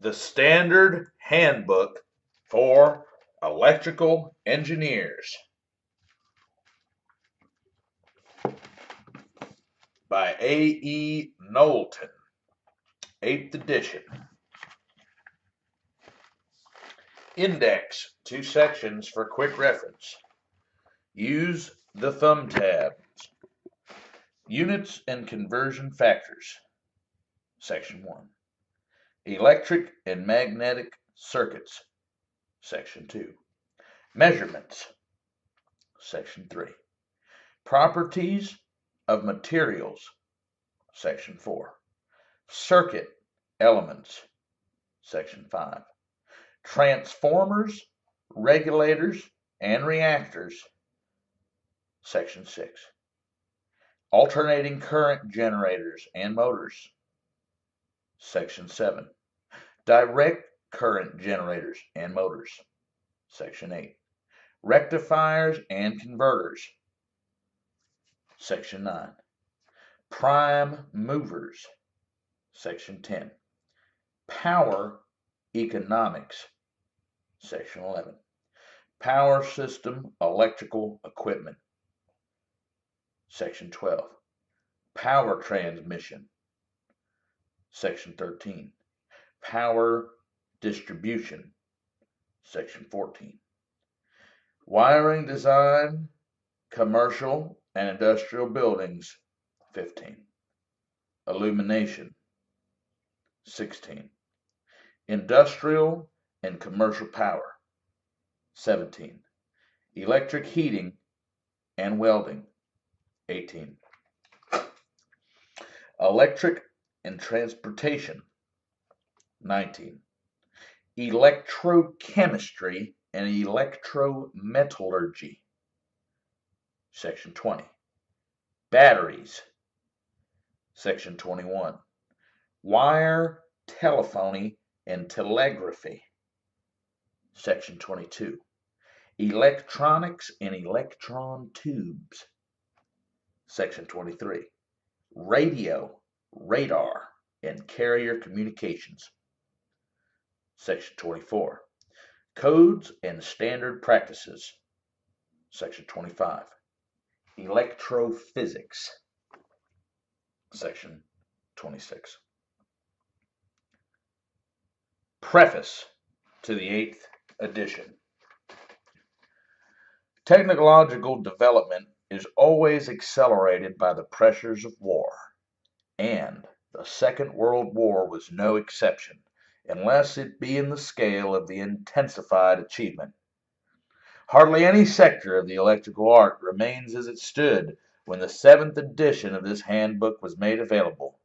The Standard Handbook for Electrical Engineers by A.E. Knowlton, 8th edition. Index, 2 sections for quick reference. Use the thumb tabs. Units and conversion factors. Section 1. Electric and magnetic circuits. Section 2. Measurements. Section 3. Properties of materials. Section 4. Circuit elements. Section 5. Transformers, regulators, and reactors. Section 6. Alternating current generators and motors. Section 7. Direct current generators and motors. Section 8. Rectifiers and converters. Section 9. Prime movers. Section 10. Power economics. Section 11. Power system electrical equipment. Section 12. Power transmission. Section 13. Power distribution. Section 14. Wiring design, commercial and industrial buildings. 15. Illumination. 16. Industrial and commercial power. 17. Electric heating and welding. 18. Electric and transportation. 19. Electrochemistry and electrometallurgy. Section 20. Batteries. Section 21. Wire telephony and telegraphy. Section 22. Electronics and electron tubes. Section 23. Radio, radar, and carrier communications. Section 24. Codes and standard practices. Section 25. Electrophysics. Section 26. Preface to the 8th edition. Technological development is always accelerated by the pressures of war, and the Second World War was no exception, unless it be in the scale of the intensified achievement. Hardly any sector of the electrical art remains as it stood when the 7th edition of this handbook was made available.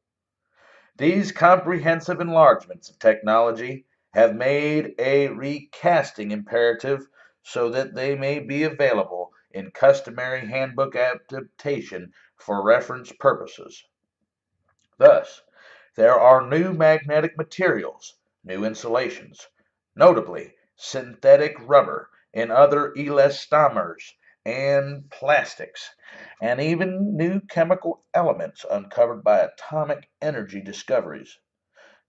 These comprehensive enlargements of technology have made a recasting imperative so that they may be available in customary handbook adaptation for reference purposes. Thus, there are new magnetic materials, new insulations, notably synthetic rubber and other elastomers and plastics, and even new chemical elements uncovered by atomic energy discoveries.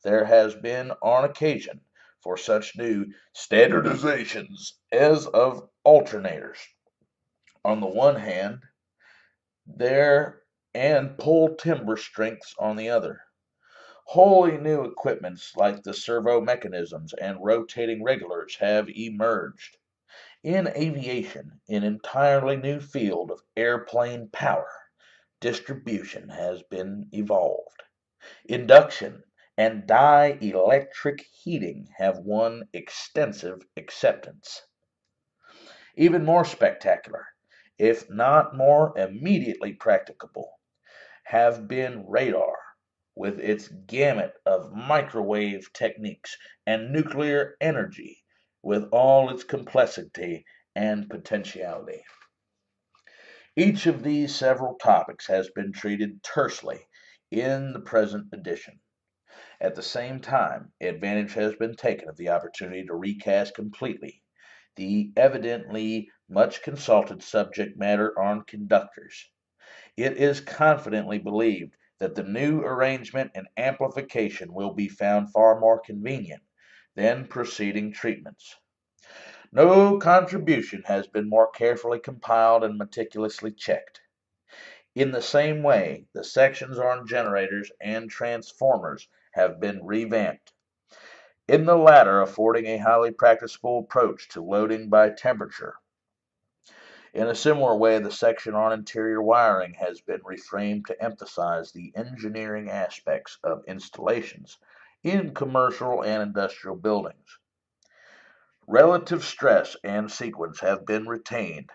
There has been, on occasion, for such new standardizations as of alternators, on the one hand, there and pull timber strengths on the other. Wholly new equipments like the servo mechanisms and rotating regulars have emerged. In aviation, an entirely new field of airplane power distribution has been evolved. Induction and dielectric heating have won extensive acceptance. Even more spectacular, if not more immediately practicable, have been radar, with its gamut of microwave techniques, and nuclear energy, with all its complexity and potentiality. Each of these several topics has been treated tersely in the present edition. At the same time, advantage has been taken of the opportunity to recast completely the evidently much consulted subject matter on conductors. It is confidently believed that the new arrangement and amplification will be found far more convenient then preceding treatments. No contribution has been more carefully compiled and meticulously checked. In the same way, the sections on generators and transformers have been revamped, in the latter affording a highly practicable approach to loading by temperature. In a similar way, the section on interior wiring has been reframed to emphasize the engineering aspects of installations in commercial and industrial buildings. Relative stress and sequence have been retained,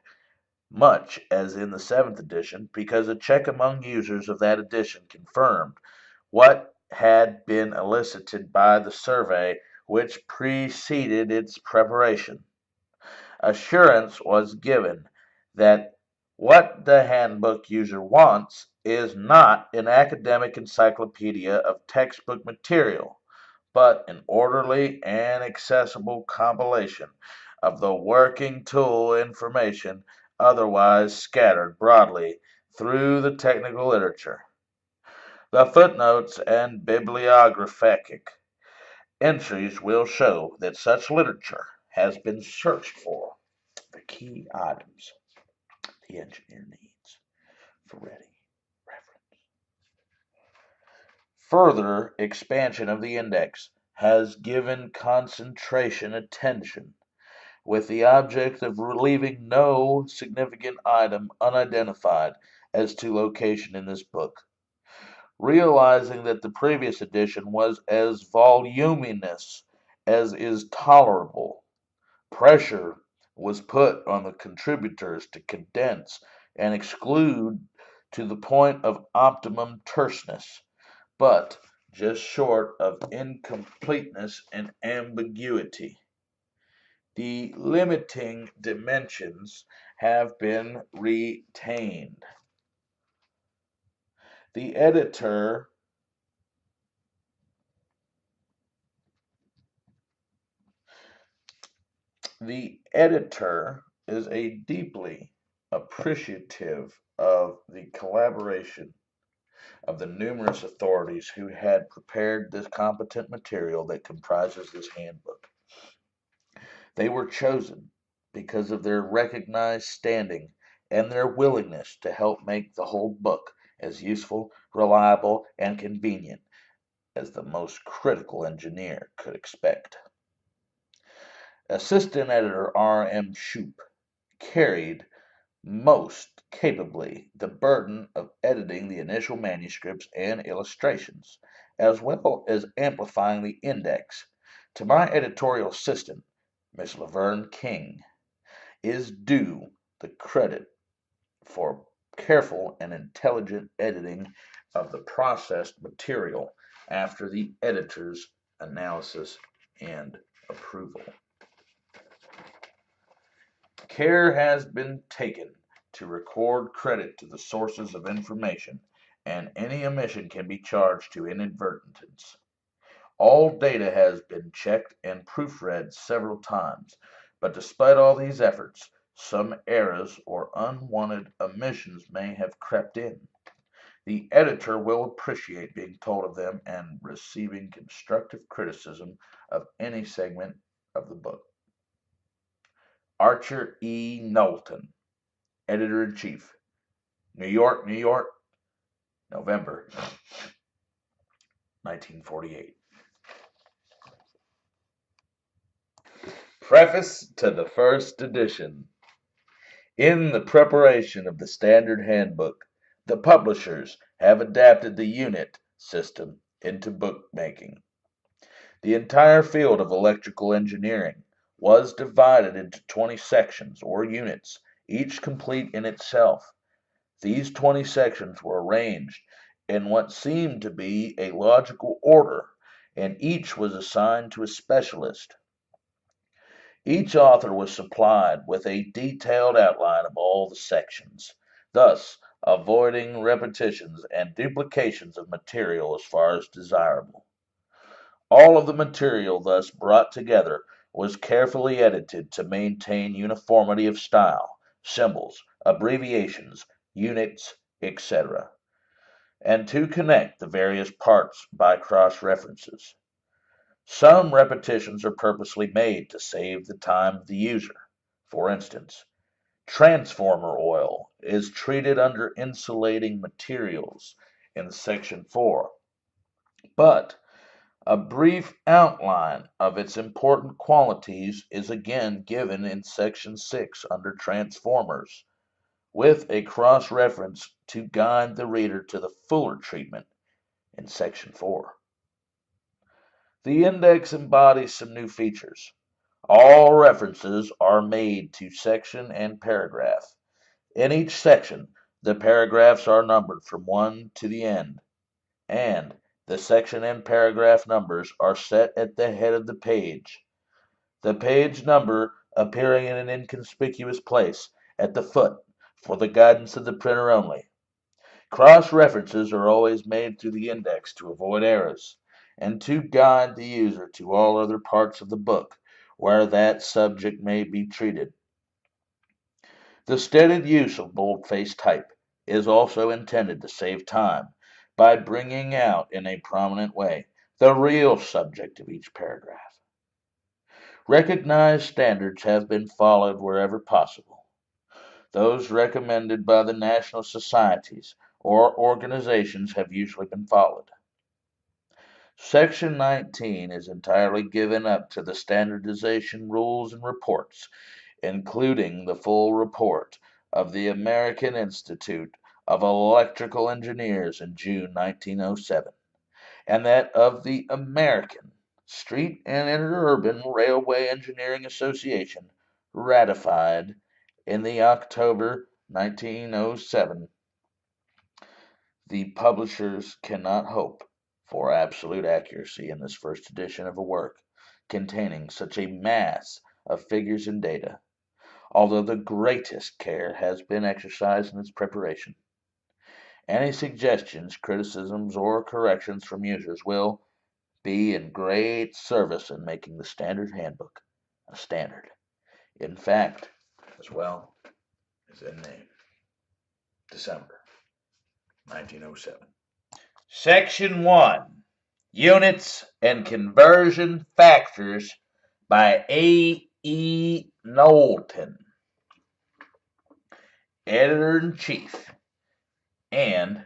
much as in the seventh edition, because a check among users of that edition confirmed what had been elicited by the survey which preceded its preparation. Assurance was given that what the handbook user wants is not an academic encyclopedia of textbook material, but an orderly and accessible compilation of the working tool information otherwise scattered broadly through the technical literature. The footnotes and bibliographic entries will show that such literature has been searched for the key items the engineer needs for ready reference. Further expansion of the index has given concentration attention with the object of leaving no significant item unidentified as to location in this book. Realizing that the previous edition was as voluminous as is tolerable, pressure was put on the contributors to condense and exclude to the point of optimum terseness, but just short of incompleteness and ambiguity. The limiting dimensions have been retained. The editor The editor is a deeply appreciative of the collaboration of the numerous authorities who had prepared this competent material that comprises this handbook. They were chosen because of their recognized standing and their willingness to help make the whole book as useful, reliable, and convenient as the most critical engineer could expect. Assistant Editor R. M. Shoup carried most capably the burden of editing the initial manuscripts and illustrations, as well as amplifying the index. To my editorial assistant, Miss Laverne King, is due the credit for careful and intelligent editing of the processed material after the editor's analysis and approval. Care has been taken to record credit to the sources of information, and any omission can be charged to inadvertence. All data has been checked and proofread several times, but despite all these efforts, some errors or unwanted omissions may have crept in. The editor will appreciate being told of them and receiving constructive criticism of any segment of the book. Archer E. Knowlton, Editor-in-Chief, New York, New York, November 1948. Preface to the first edition. In the preparation of the Standard Handbook, the publishers have adapted the unit system into bookmaking. The entire field of electrical engineering was divided into 20 sections or units, each complete in itself. These 20 sections were arranged in what seemed to be a logical order, and each was assigned to a specialist. Each author was supplied with a detailed outline of all the sections, thus avoiding repetitions and duplications of material as far as desirable. All of the material thus brought together was carefully edited to maintain uniformity of style, symbols, abbreviations, units, etc., and to connect the various parts by cross references. Some repetitions are purposely made to save the time of the user. For instance, transformer oil is treated under insulating materials in Section 4, but a brief outline of its important qualities is again given in Section 6 under Transformers, with a cross-reference to guide the reader to the fuller treatment in Section 4. The index embodies some new features. All references are made to section and paragraph. In each section, the paragraphs are numbered from 1 to the end, and the section and paragraph numbers are set at the head of the page, the page number appearing in an inconspicuous place at the foot for the guidance of the printer only. Cross-references are always made to the index to avoid errors, and to guide the user to all other parts of the book where that subject may be treated. The stated use of boldface type is also intended to save time by bringing out in a prominent way the real subject of each paragraph. Recognized standards have been followed wherever possible. Those recommended by the national societies or organizations have usually been followed. Section 19 is entirely given up to the standardization rules and reports, including the full report of the American Institute of Electrical Engineers in June 1907, and that of the American Street and Interurban Railway Engineering Association, ratified in the October 1907. The publishers cannot hope for absolute accuracy in this first edition of a work containing such a mass of figures and data, although the greatest care has been exercised in its preparation. Any suggestions, criticisms, or corrections from users will be in great service in making the Standard Handbook a standard in fact as well as in name. December 1907. Section 1, Units and Conversion Factors by A. E. Knowlton, Editor-in-Chief, and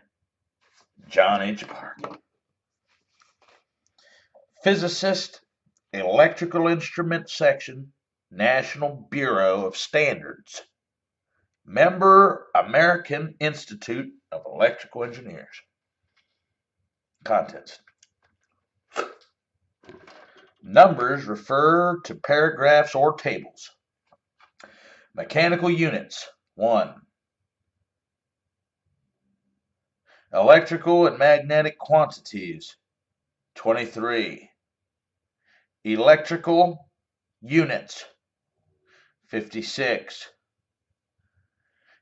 John H. Park. Physicist, Electrical Instrument Section, National Bureau of Standards. Member, American Institute of Electrical Engineers. Contents. Numbers refer to paragraphs or tables. Mechanical units. 1. Electrical and magnetic quantities. 23. Electrical units. 56.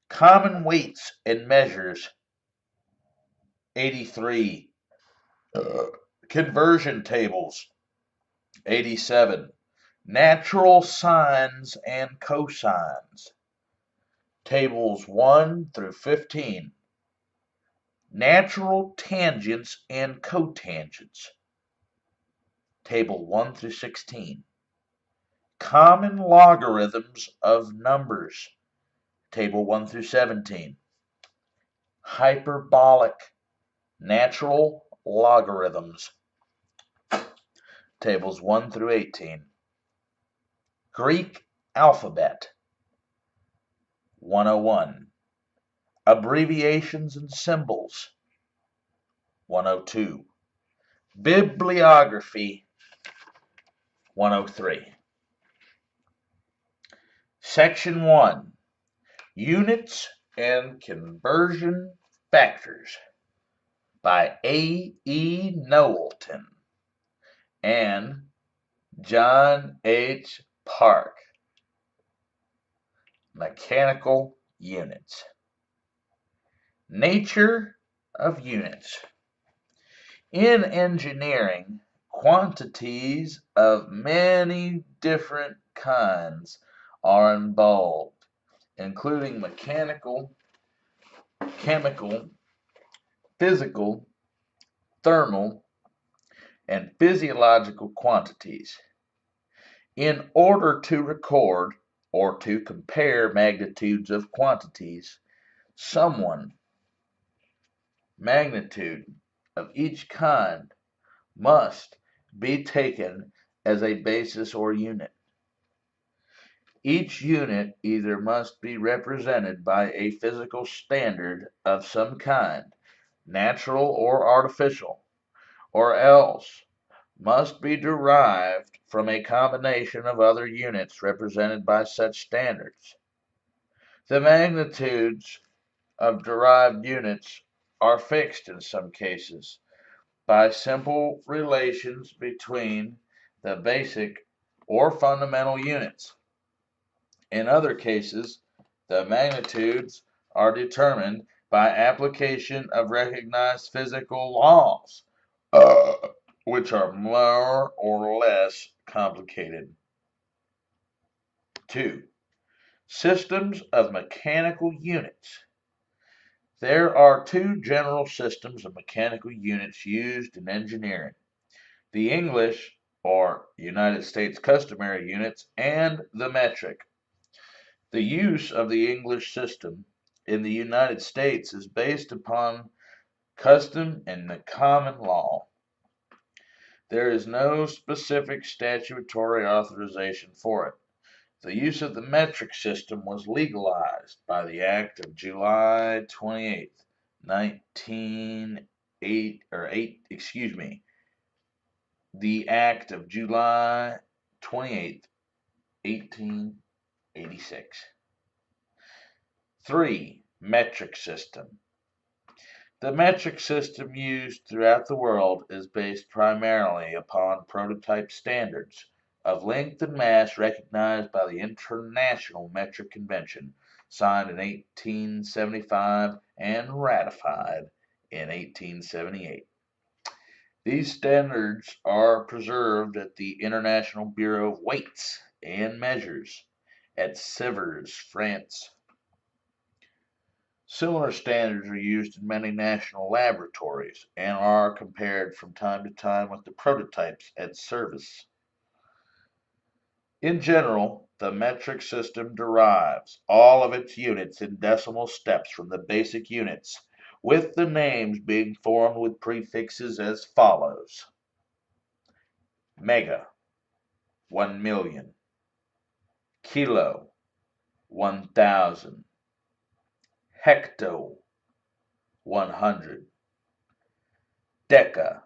Common weights and measures. 83. Conversion tables. 87. Natural sines and cosines. Tables 1 through 15. Natural tangents and cotangents. Table 1 through 16. Common logarithms of numbers. Table 1 through 17. Hyperbolic natural logarithms. Tables 1 through 18. Greek alphabet. 101. Abbreviations and symbols. 102. Bibliography. 103. Section 1. Units and Conversion Factors by A. E. Knowlton and John H. Park. Mechanical units. Nature of units. In engineering, quantities of many different kinds are involved, including mechanical, chemical, physical, thermal, and physiological quantities. In order to record or to compare magnitudes of quantities, magnitude of each kind must be taken as a basis or unit. Each unit either must be represented by a physical standard of some kind, natural or artificial, or else must be derived from a combination of other units represented by such standards. The magnitudes of derived units are fixed in some cases by simple relations between the basic or fundamental units. In other cases, the magnitudes are determined by application of recognized physical laws, which are more or less complicated. 2. Systems of mechanical units. There are two general systems of mechanical units used in engineering: the English, or United States customary units, and the metric. The use of the English system in the United States is based upon custom and the common law. There is no specific statutory authorization for it. The use of the metric system was legalized by the Act of July 28th, the Act of July 28th, 1886. 3. Metric system. The metric system used throughout the world is based primarily upon prototype standards of length and mass recognized by the International Metric Convention, signed in 1875 and ratified in 1878. These standards are preserved at the International Bureau of Weights and Measures at Sèvres, France. Similar standards are used in many national laboratories and are compared from time to time with the prototypes at Sèvres. In general, the metric system derives all of its units in decimal steps from the basic units, with the names being formed with prefixes as follows: mega, 1,000,000; kilo, 1,000; hecto, 100; deca,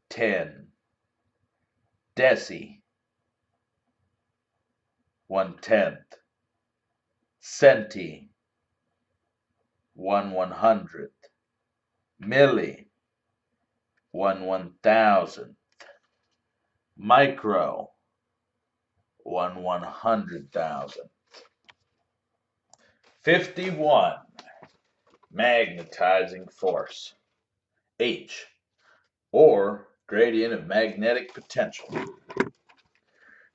10; deci, 1/10; centi, 1/100; milli, 1/1000; micro, 1/100,000. 51. Magnetizing force. H, or gradient of magnetic potential.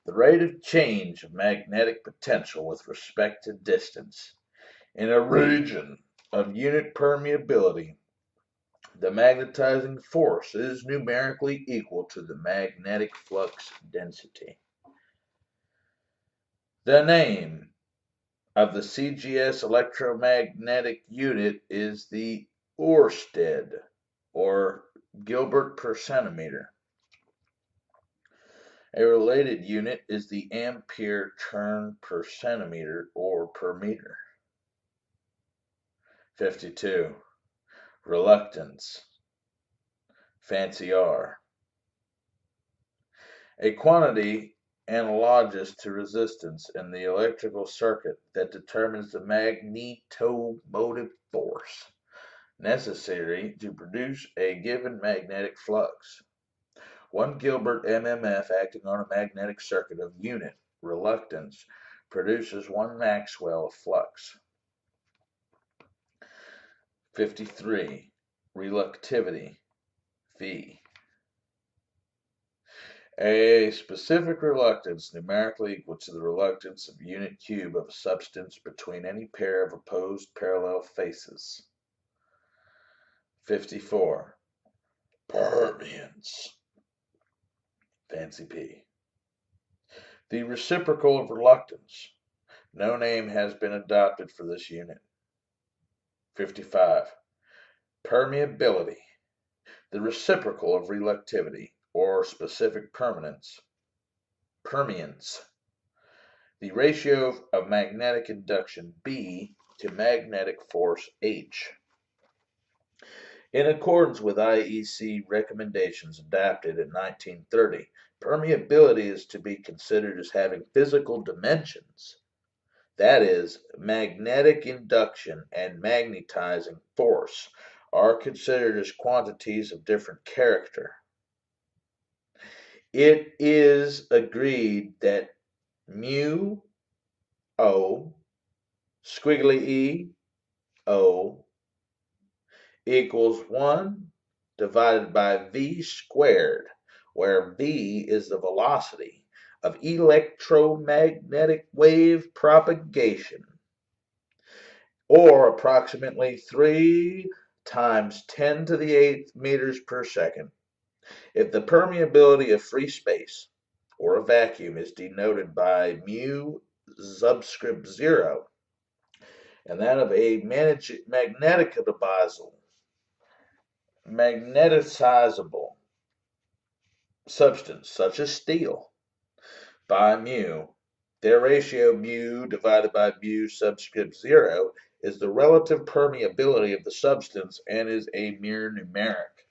The rate of change of magnetic potential with respect to distance. In a region of unit permeability, the magnetizing force is numerically equal to the magnetic flux density. The name of the CGS electromagnetic unit is the Oersted, or Gilbert per centimeter. A related unit is the ampere turn per centimeter or per meter. 52. Reluctance. Fancy R. A quantity analogous to resistance in the electrical circuit that determines the magnetomotive force necessary to produce a given magnetic flux. 1 Gilbert mmf acting on a magnetic circuit of unit reluctance produces 1 Maxwell flux. 53. Reluctivity, V. A specific reluctance numerically equal to the reluctance of a unit cube of a substance between any pair of opposed parallel faces. 54. Permians. Fancy P. The reciprocal of reluctance. No name has been adopted for this unit. 55. Permeability. The reciprocal of reluctivity, or specific permanence. Permeance. The ratio of magnetic induction B to magnetic force H. In accordance with IEC recommendations adopted in 1930, permeability is to be considered as having physical dimensions. That is, magnetic induction and magnetizing force are considered as quantities of different character. It is agreed that mu O squiggly e O equals 1 divided by v squared, where v is the velocity of electromagnetic wave propagation, or approximately 3 times 10 to the 8th meters per second. If the permeability of free space, or a vacuum, is denoted by mu subscript 0, and that of a magneticizable substance, such as steel, by mu, their ratio mu divided by mu subscript 0 is the relative permeability of the substance and is a mere numeric.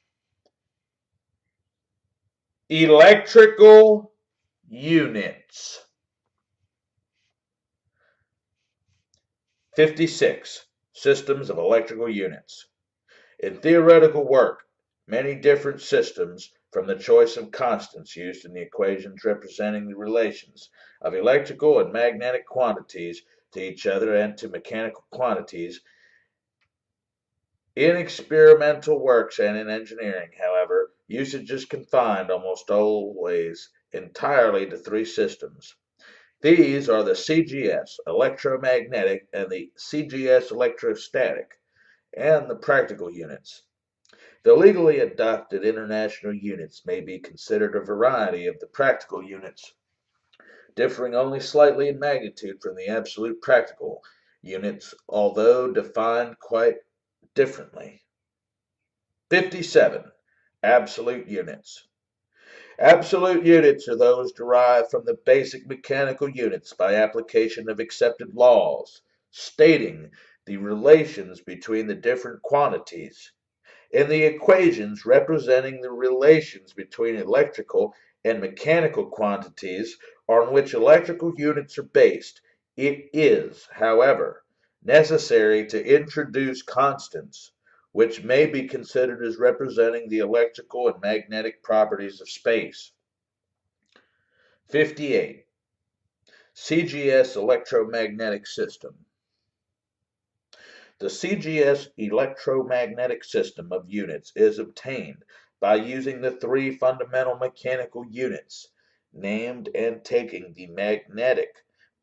Electrical units. 56. Systems of electrical units. In theoretical work, many different systems, from the choice of constants used in the equations representing the relations of electrical and magnetic quantities to each other and to mechanical quantities. In experimental works and in engineering, however, usage is confined almost always entirely to 3 systems. These are the CGS, electromagnetic, and the CGS, electrostatic, and the practical units. The legally adopted international units may be considered a variety of the practical units, differing only slightly in magnitude from the absolute practical units, although defined quite differently. 57. Absolute units. Absolute units are those derived from the basic mechanical units by application of accepted laws, stating the relations between the different quantities. In the equations representing the relations between electrical and mechanical quantities on which electrical units are based, it is, however, necessary to introduce constants which may be considered as representing the electrical and magnetic properties of space. 58. CGS electromagnetic system. The CGS electromagnetic system of units is obtained by using the 3 fundamental mechanical units, named and taking the magnetic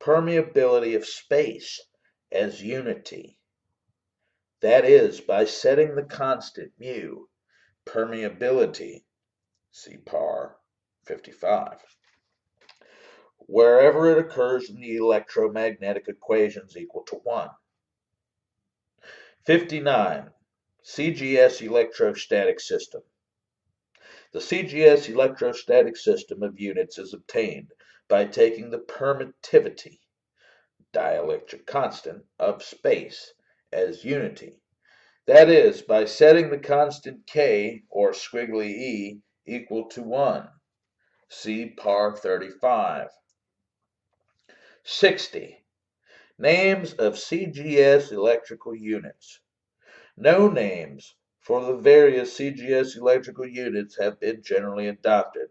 permeability of space as unity. That is, by setting the constant mu, permeability, see par 55, wherever it occurs in the electromagnetic equations equal to 1. 59. CGS electrostatic system. The CGS electrostatic system of units is obtained by taking the permittivity, dielectric constant, of space as unity. That is, by setting the constant K, or squiggly e, equal to 1. See par 35. 60. Names of CGS electrical units. No names for the various CGS electrical units have been generally adopted.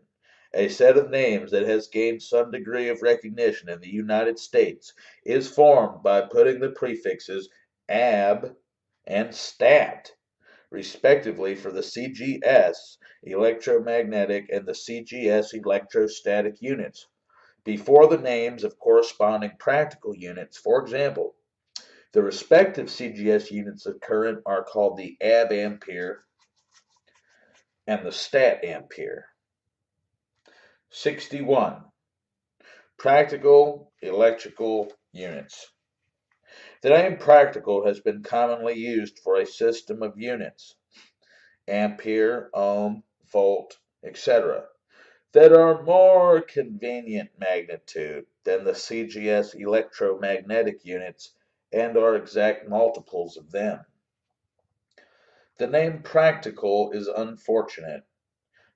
A set of names that has gained some degree of recognition in the United States is formed by putting the prefixes AB and STAT, respectively, for the CGS electromagnetic and the CGS electrostatic units, before the names of corresponding practical units. For example, the respective CGS units of current are called the ab ampere, and the stat ampere. 61. Practical electrical units. The name practical has been commonly used for a system of units, ampere, ohm, volt, etc., that are more convenient magnitude than the CGS electromagnetic units and are exact multiples of them. The name practical is unfortunate,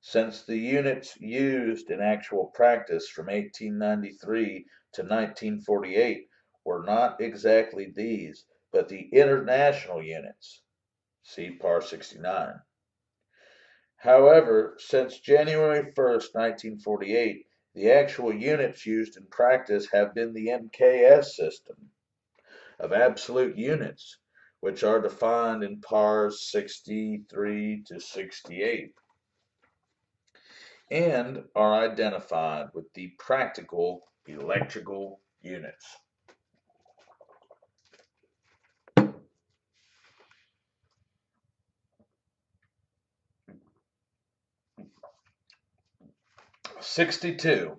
since the units used in actual practice from 1893 to 1948 were not exactly these, but the international units. See Par 69. However, since January 1st, 1948, the actual units used in practice have been the MKS system of absolute units, which are defined in Pars 63 to 68. And are identified with the practical electrical units. '62.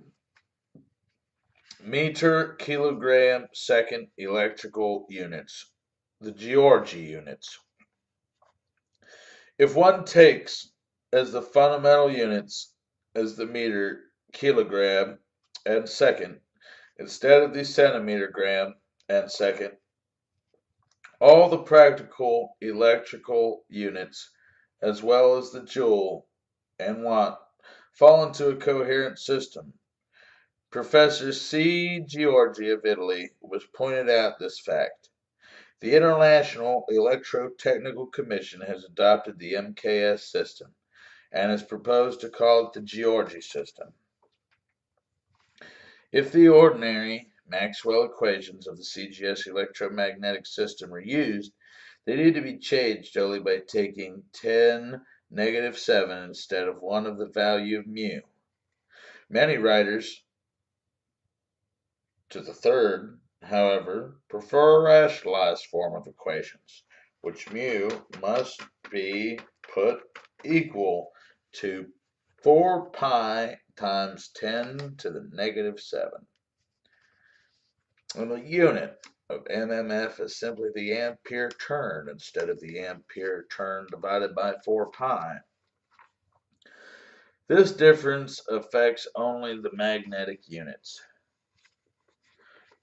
Meter, kilogram, second electrical units. The Georgi units. If one takes as the fundamental units as the meter, kilogram, and second, instead of the centimeter, gram, and second, all the practical electrical units, as well as the joule and watt, fall into a coherent system. Professor C. Giorgi of Italy was pointed out this fact. The International Electrotechnical Commission has adopted the MKS system and has proposed to call it the Giorgi system. If the ordinary Maxwell equations of the CGS electromagnetic system are used, they need to be changed only by taking 10 negative 7 instead of 1 of the value of mu. Many writers to the third, however, prefer a rationalized form of equations, which mu must be put equal to 4 pi times 10 to the negative 7. And the unit of MMF is simply the ampere turn instead of the ampere turn divided by 4 pi. This difference affects only the magnetic units.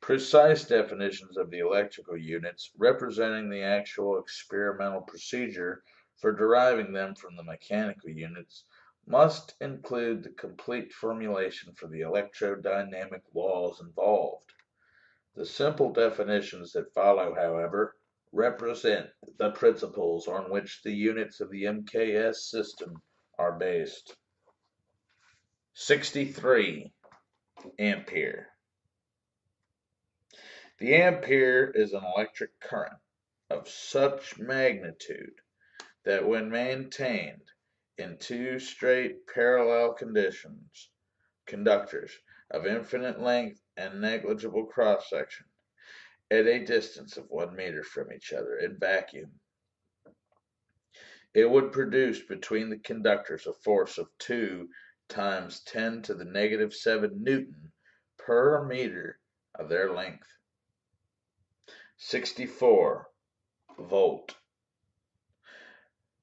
Precise definitions of the electrical units, representing the actual experimental procedure for deriving them from the mechanical units, must include the complete formulation for the electrodynamic laws involved. The simple definitions that follow, however, represent the principles on which the units of the MKS system are based. 63. Ampere. The ampere is an electric current of such magnitude that when maintained in two straight parallel conductors of infinite length and negligible cross-section, at a distance of 1 meter from each other in vacuum, it would produce between the conductors a force of 2 times 10 to the negative 7 Newton per meter of their length. 64. Volt.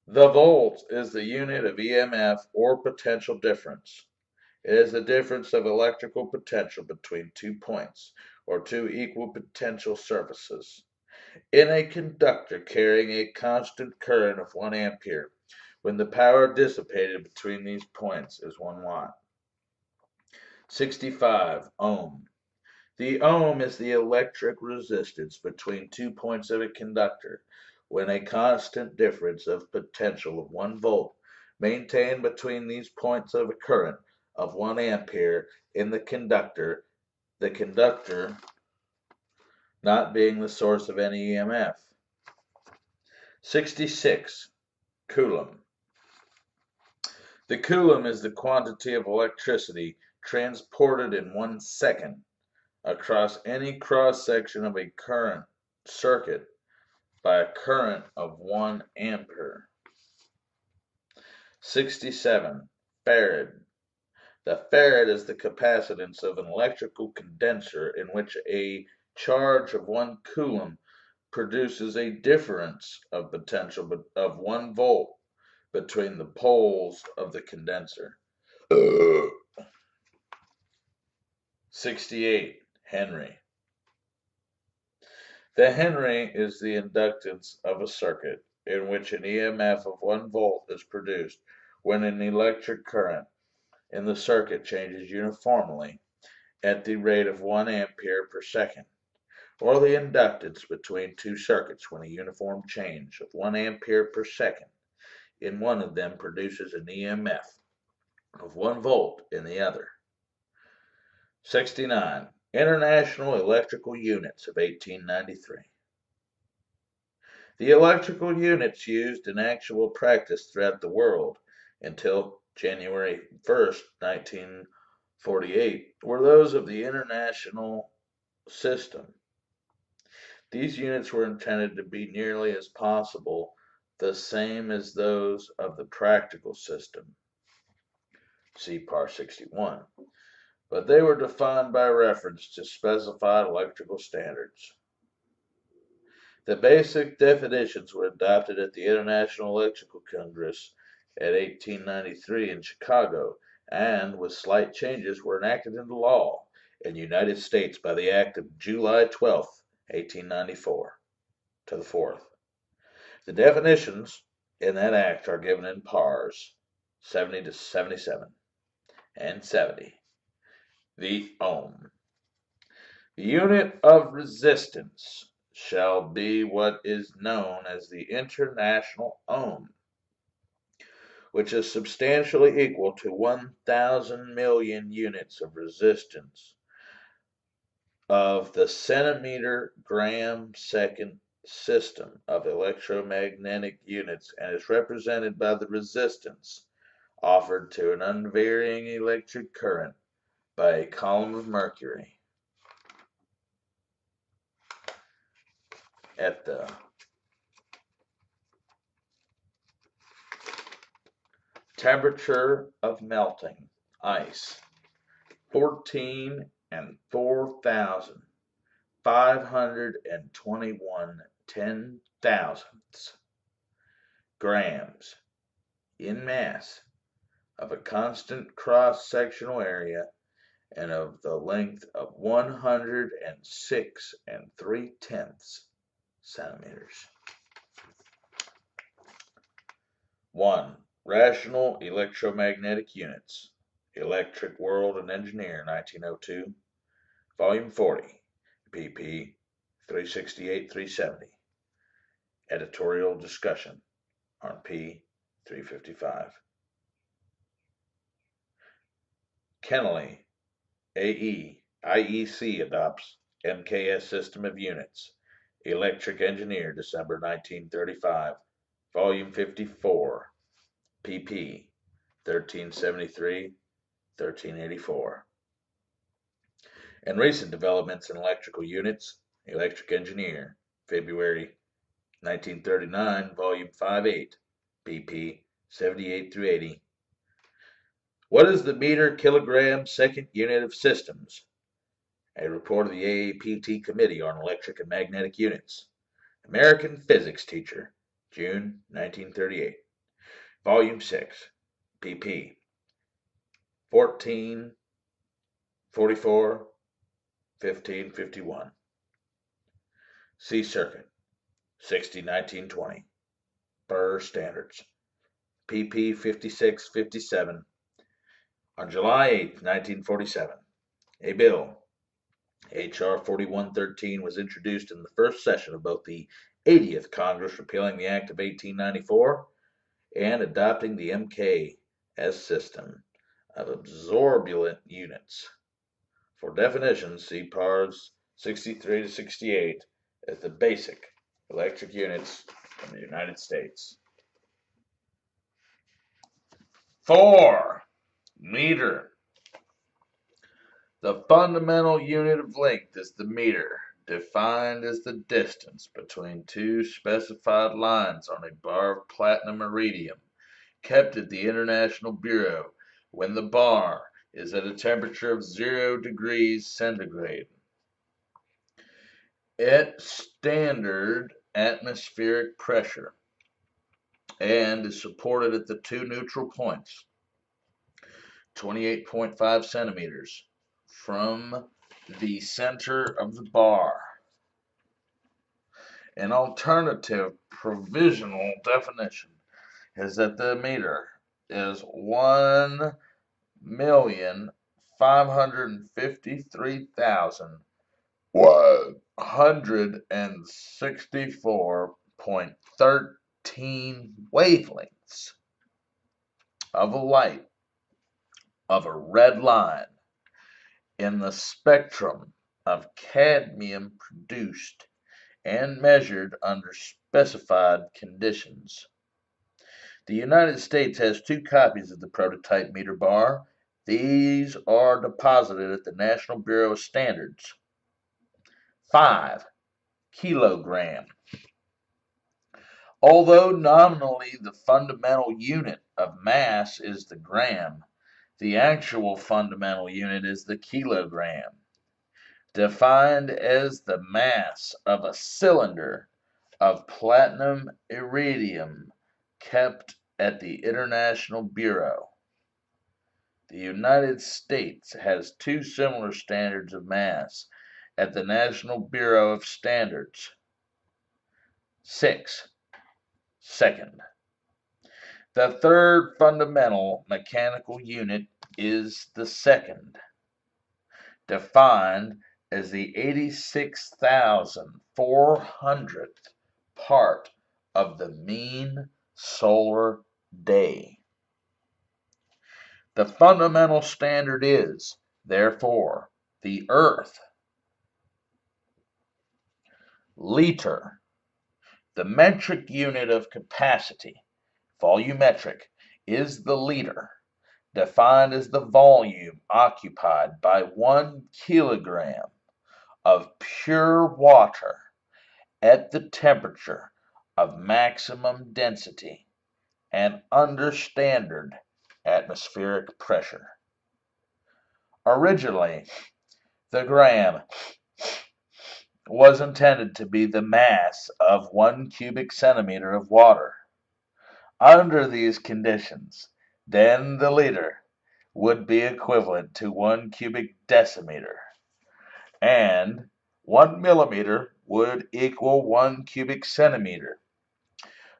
The volt is the unit of EMF or potential difference. It is the difference of electrical potential between 2 points or 2 equal potential surfaces in a conductor carrying a constant current of 1 ampere when the power dissipated between these points is 1 watt. 65. Ohm. The ohm is the electric resistance between 2 points of a conductor when a constant difference of potential of 1 volt maintained between these points of a current of 1 ampere in the conductor not being the source of any EMF. 66. Coulomb. The coulomb is the quantity of electricity transported in 1 second across any cross-section of a current circuit by a current of 1 ampere. 67. Farad. The farad is the capacitance of an electrical condenser in which a charge of 1 coulomb produces a difference of potential of 1 volt between the poles of the condenser. 68. Henry. The Henry is the inductance of a circuit in which an EMF of 1 volt is produced when an electric current in the circuit changes uniformly at the rate of 1 ampere per second, or the inductance between two circuits when a uniform change of 1 ampere per second in one of them produces an EMF of 1 volt in the other. 69. International Electrical Units of 1893. The electrical units used in actual practice throughout the world until January 1st, 1948, were those of the international system. These units were intended to be nearly as possible the same as those of the practical system. See Par 61. But they were defined by reference to specified electrical standards. The basic definitions were adopted at the International Electrical Congress at 1893 in Chicago, and with slight changes were enacted into law in the United States by the Act of July 12, 1894, to the 4th. The definitions in that act are given in pars 70 to 77 and 70. The ohm. The unit of resistance shall be what is known as the international ohm, which is substantially equal to 1,000 million units of resistance of the centimeter gram second system of electromagnetic units, and is represented by the resistance offered to an unvarying electric current by a column of mercury at the temperature of melting ice 14 and 4,521 ten-thousandths grams in mass of a constant cross-sectional area and of the length of 106 and 3/10 centimeters. 1. Rational Electromagnetic Units. Electric World and Engineer, 1902, Volume 40, pp. 368-370. Editorial discussion on p. 355. Kennelly, A.E., IEC adopts MKS System of Units. Electric Engineer, December 1935, Volume 54, pp. 1373-1384. And recent developments in electrical units. Electric Engineer, February 1939, Volume 58, pp. 78-80. What is the meter kilogram second unit of systems? A report of the AAPT Committee on Electric and Magnetic Units. American Physics Teacher, June 1938. Volume 6, pp. 1444, 1551. C Circuit, 60-1920. Burr Standards, pp. 56-57. On July 8, 1947, a bill, H.R. 4113, was introduced in the first session of both the 80th Congress repealing the Act of 1894 and adopting the MKS system of absorbulent units. For definitions, see pars 63-68 as the basic electric units in the United States. 4. Meter. The fundamental unit of length is the meter, defined as the distance between two specified lines on a bar of platinum iridium kept at the International Bureau when the bar is at a temperature of 0 degrees centigrade at standard atmospheric pressure and is supported at the two neutral points, 28.5 centimeters from the center of the bar. An alternative provisional definition is that the meter is 1,553,164.13 wavelengths of a light of a red line in the spectrum of cadmium produced and measured under specified conditions. The United States has 2 copies of the prototype meter bar. These are deposited at the National Bureau of Standards. 5 kilogram. Although nominally the fundamental unit of mass is the gram, the actual fundamental unit is the kilogram, defined as the mass of a cylinder of platinum iridium kept at the International Bureau. The United States has 2 similar standards of mass at the National Bureau of Standards. 6. Second. The third fundamental mechanical unit is the second, defined as the 86,400th part of the mean solar day. The fundamental standard is, therefore, the Earth. Liter. The metric unit of capacity, volumetric, is the liter, defined as the volume occupied by 1 kilogram of pure water at the temperature of maximum density and under standard atmospheric pressure. Originally, the gram was intended to be the mass of 1 cubic centimeter of water. Under these conditions, then the liter would be equivalent to 1 cubic decimeter, and 1 millimeter would equal 1 cubic centimeter.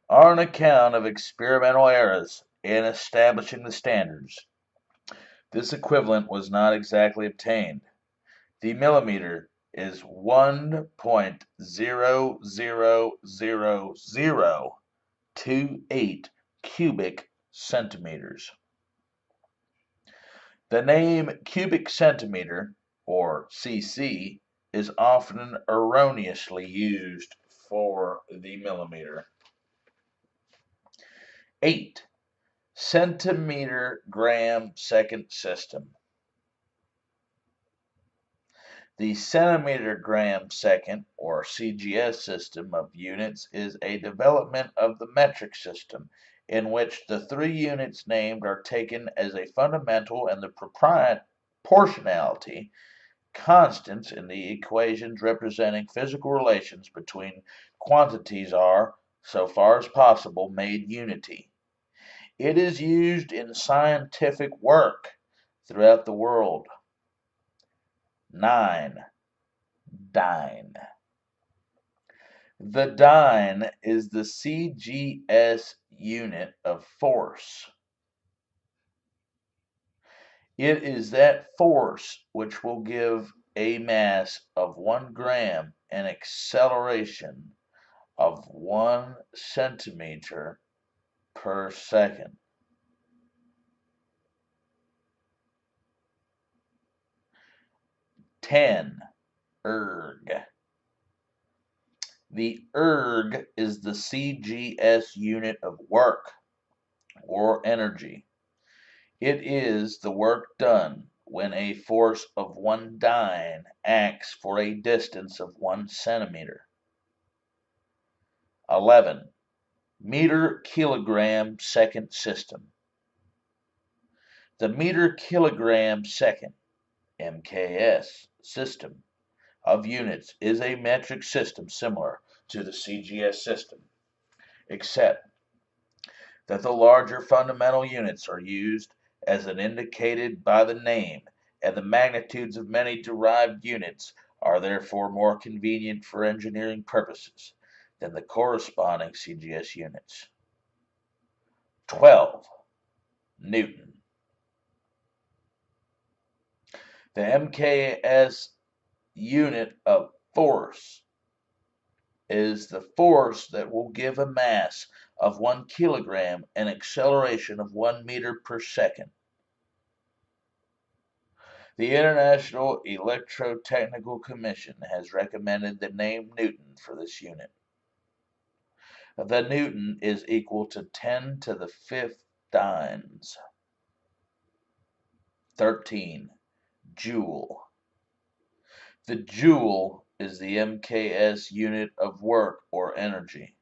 On account of experimental errors in establishing the standards, this equivalent was not exactly obtained. The millimeter is 1.0000028 cubic centimeters. The name cubic centimeter, or cc, is often erroneously used for the millimeter. 8. Centimeter gram second system. The centimeter gram second, or CGS system of units is a development of the metric system, in which the 3 units named are taken as a fundamental and the proportionality constants in the equations representing physical relations between quantities are, so far as possible, made unity. It is used in scientific work throughout the world. 9. Dyne. The dyne is the CGS unit of force. It is that force which will give a mass of 1 gram and acceleration of 1 centimeter per second. 10. Erg. The erg is the CGS unit of work or energy. It is the work done when a force of 1 dyne acts for a distance of 1 centimeter. 11. Meter kilogram second system. The meter kilogram second (MKS) system of units is a metric system similar to the CGS system, except that the larger fundamental units are used as indicated by the name, and the magnitudes of many derived units are therefore more convenient for engineering purposes than the corresponding CGS units. 12. Newton. The MKS unit of force is the force that will give a mass of 1 kilogram and acceleration of 1 meter per second. The International Electrotechnical Commission has recommended the name Newton for this unit. The Newton is equal to 10 to the 5th dynes. 13. Joule. The joule is the MKS unit of work or energy.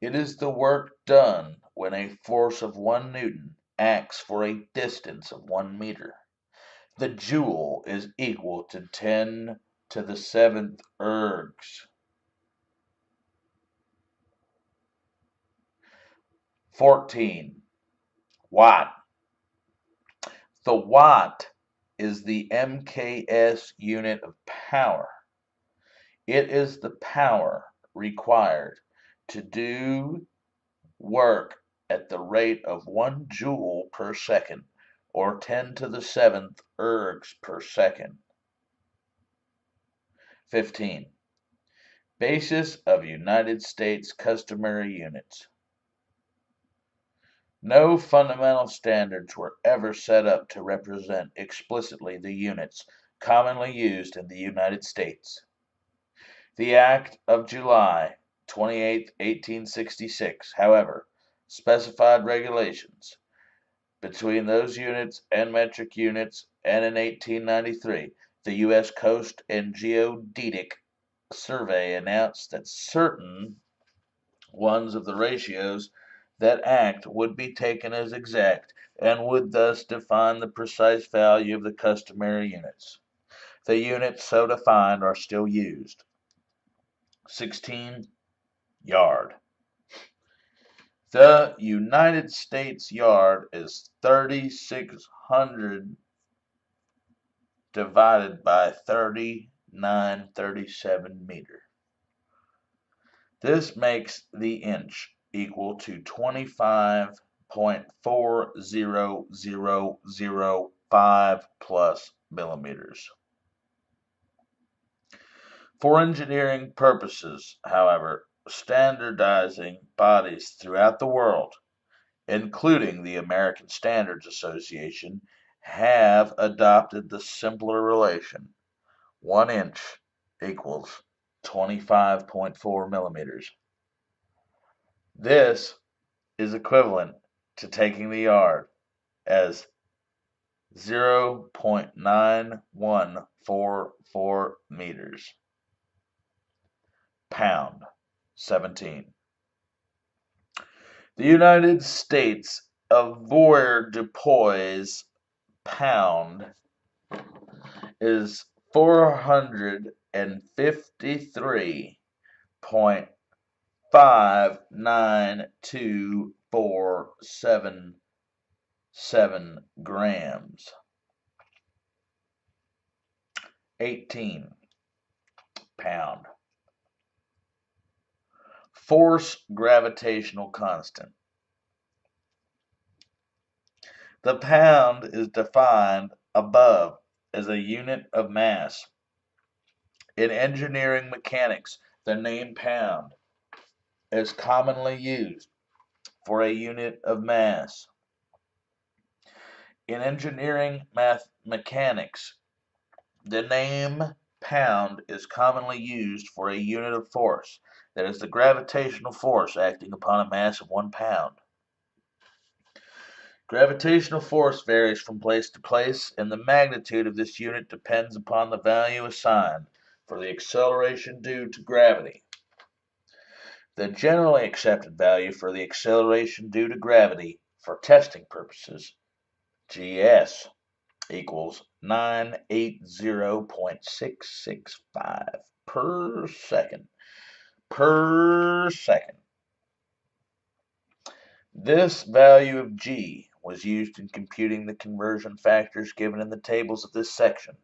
It is the work done when a force of 1 Newton acts for a distance of 1 meter. The joule is equal to 10 to the 7th ergs. 14. Watt. The watt is the MKS unit of power. It is the power required to do work at the rate of 1 joule per second, or 10 to the 7th ergs per second. 15. Basis of United States customary units. No fundamental standards were ever set up to represent explicitly the units commonly used in the United States. The Act of July 28, 1866, however, specified regulations between those units and metric units, and in 1893, the U.S. Coast and Geodetic Survey announced that certain ones of the ratios that act would be taken as exact and would thus define the precise value of the customary units. The units so defined are still used. 16. Yard. The United States yard is 3,600 divided by 3937 meter. This makes the inch equal to 25.40005 plus millimeters. For engineering purposes, however, standardizing bodies throughout the world, including the American Standards Association, have adopted the simpler relation: 1 inch equals 25.4 millimeters. This is equivalent to taking the yard as 0.9144 meters. Pound. 17. The United States avoirdupois pound is 453.59247 grams. 18. Pound. Force gravitational constant. The pound is defined above as a unit of mass. In engineering mechanics, the name pound is commonly used for a unit of mass. In engineering mechanics, the name pound is commonly used for a unit of force, that is the gravitational force acting upon a mass of 1 pound. Gravitational force varies from place to place, and the magnitude of this unit depends upon the value assigned for the acceleration due to gravity. The generally accepted value for the acceleration due to gravity for testing purposes, GS, equals 980.665 per second. Per second. This value of G was used in computing the conversion factors given in the tables of this section.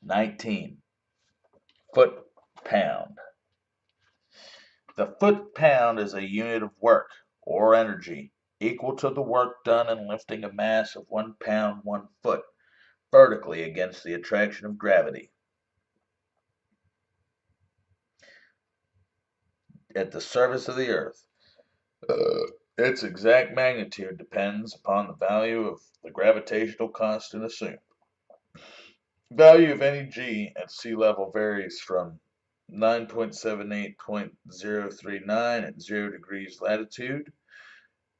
19. Foot-pound. The foot-pound is a unit of work or energy equal to the work done in lifting a mass of 1 pound 1 foot vertically against the attraction of gravity at the surface of the earth. Its exact magnitude depends upon the value of the gravitational constant assumed. Value of any G at sea level varies from 9.78.039 at 0 degrees latitude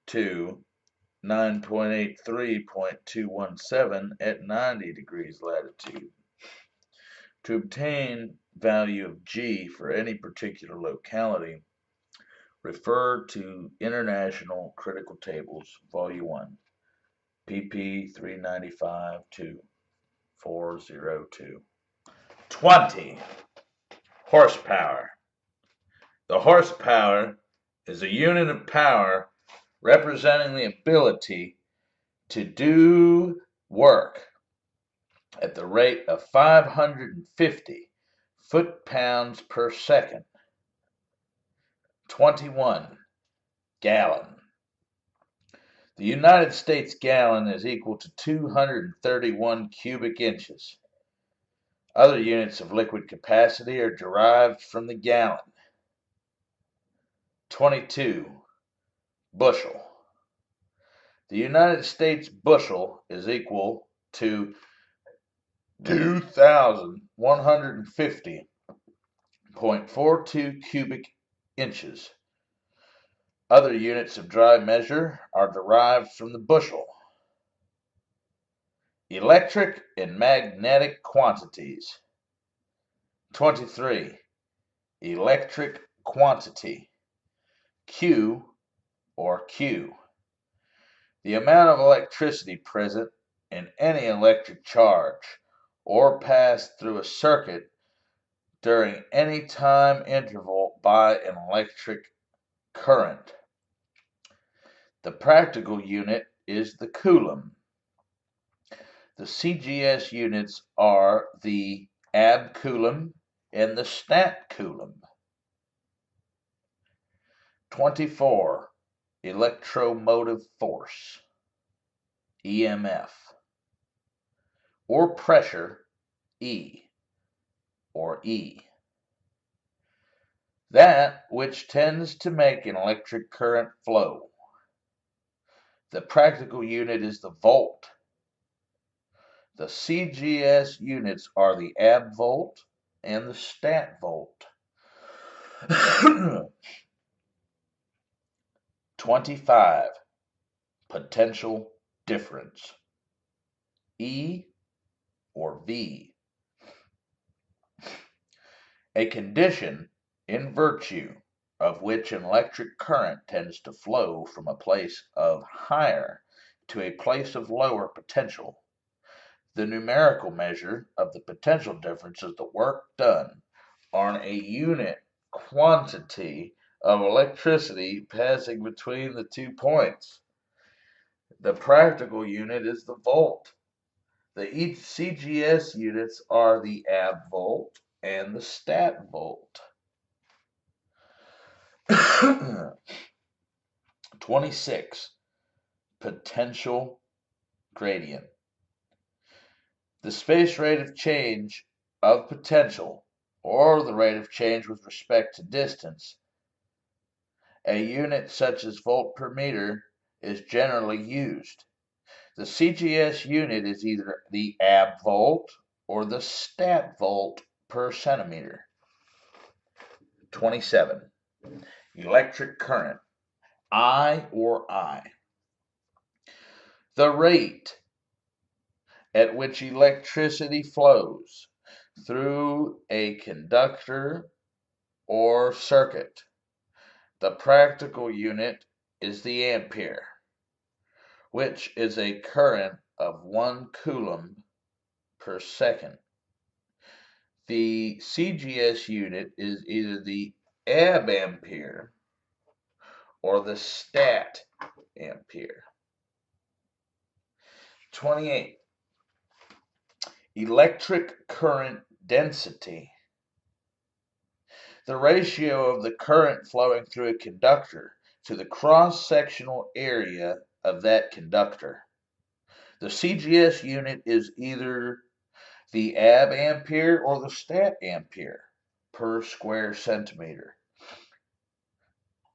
to 9.83.217 at 90 degrees latitude. To obtain value of G for any particular locality, refer to International Critical Tables, Volume 1, pp. 395 to 402. 20. Horsepower. The horsepower is a unit of power representing the ability to do work at the rate of 550 foot-pounds per second. 21. Gallon. The United States gallon is equal to 231 cubic inches. Other units of liquid capacity are derived from the gallon. 22. Bushel. The United States bushel is equal to 2,150.42 cubic inches. Other units of dry measure are derived from the bushel. Electric and magnetic quantities. 23. Electric quantity. Q or Q. The amount of electricity present in any electric charge or passed through a circuit during any time interval by an electric current. The practical unit is the coulomb. The CGS units are the ab coulomb and the stat coulomb. 24. Electromotive force, EMF, or pressure, E, or E. That which tends to make an electric current flow. The practical unit is the volt. The CGS units are the ab volt and the stat volt. 25. Potential difference, E or V. A condition in virtue of which an electric current tends to flow from a place of higher to a place of lower potential. The numerical measure of the potential difference is the work done on a unit quantity of electricity passing between the 2 points. The practical unit is the volt. The CGS units are the ab volt and the stat volt. 26. Potential gradient. The space rate of change of potential, or the rate of change with respect to distance. A unit such as volt per meter is generally used. The CGS unit is either the ab volt or the stat volt per centimeter. 27. Electric current, I or I. The rate at which electricity flows through a conductor or circuit. The practical unit is the ampere, which is a current of 1 coulomb per second. The CGS unit is either the ab-ampere or the stat ampere. 28. Electric current density. The ratio of the current flowing through a conductor to the cross-sectional area of that conductor. The CGS unit is either the ab-ampere or the stat ampere per square centimeter.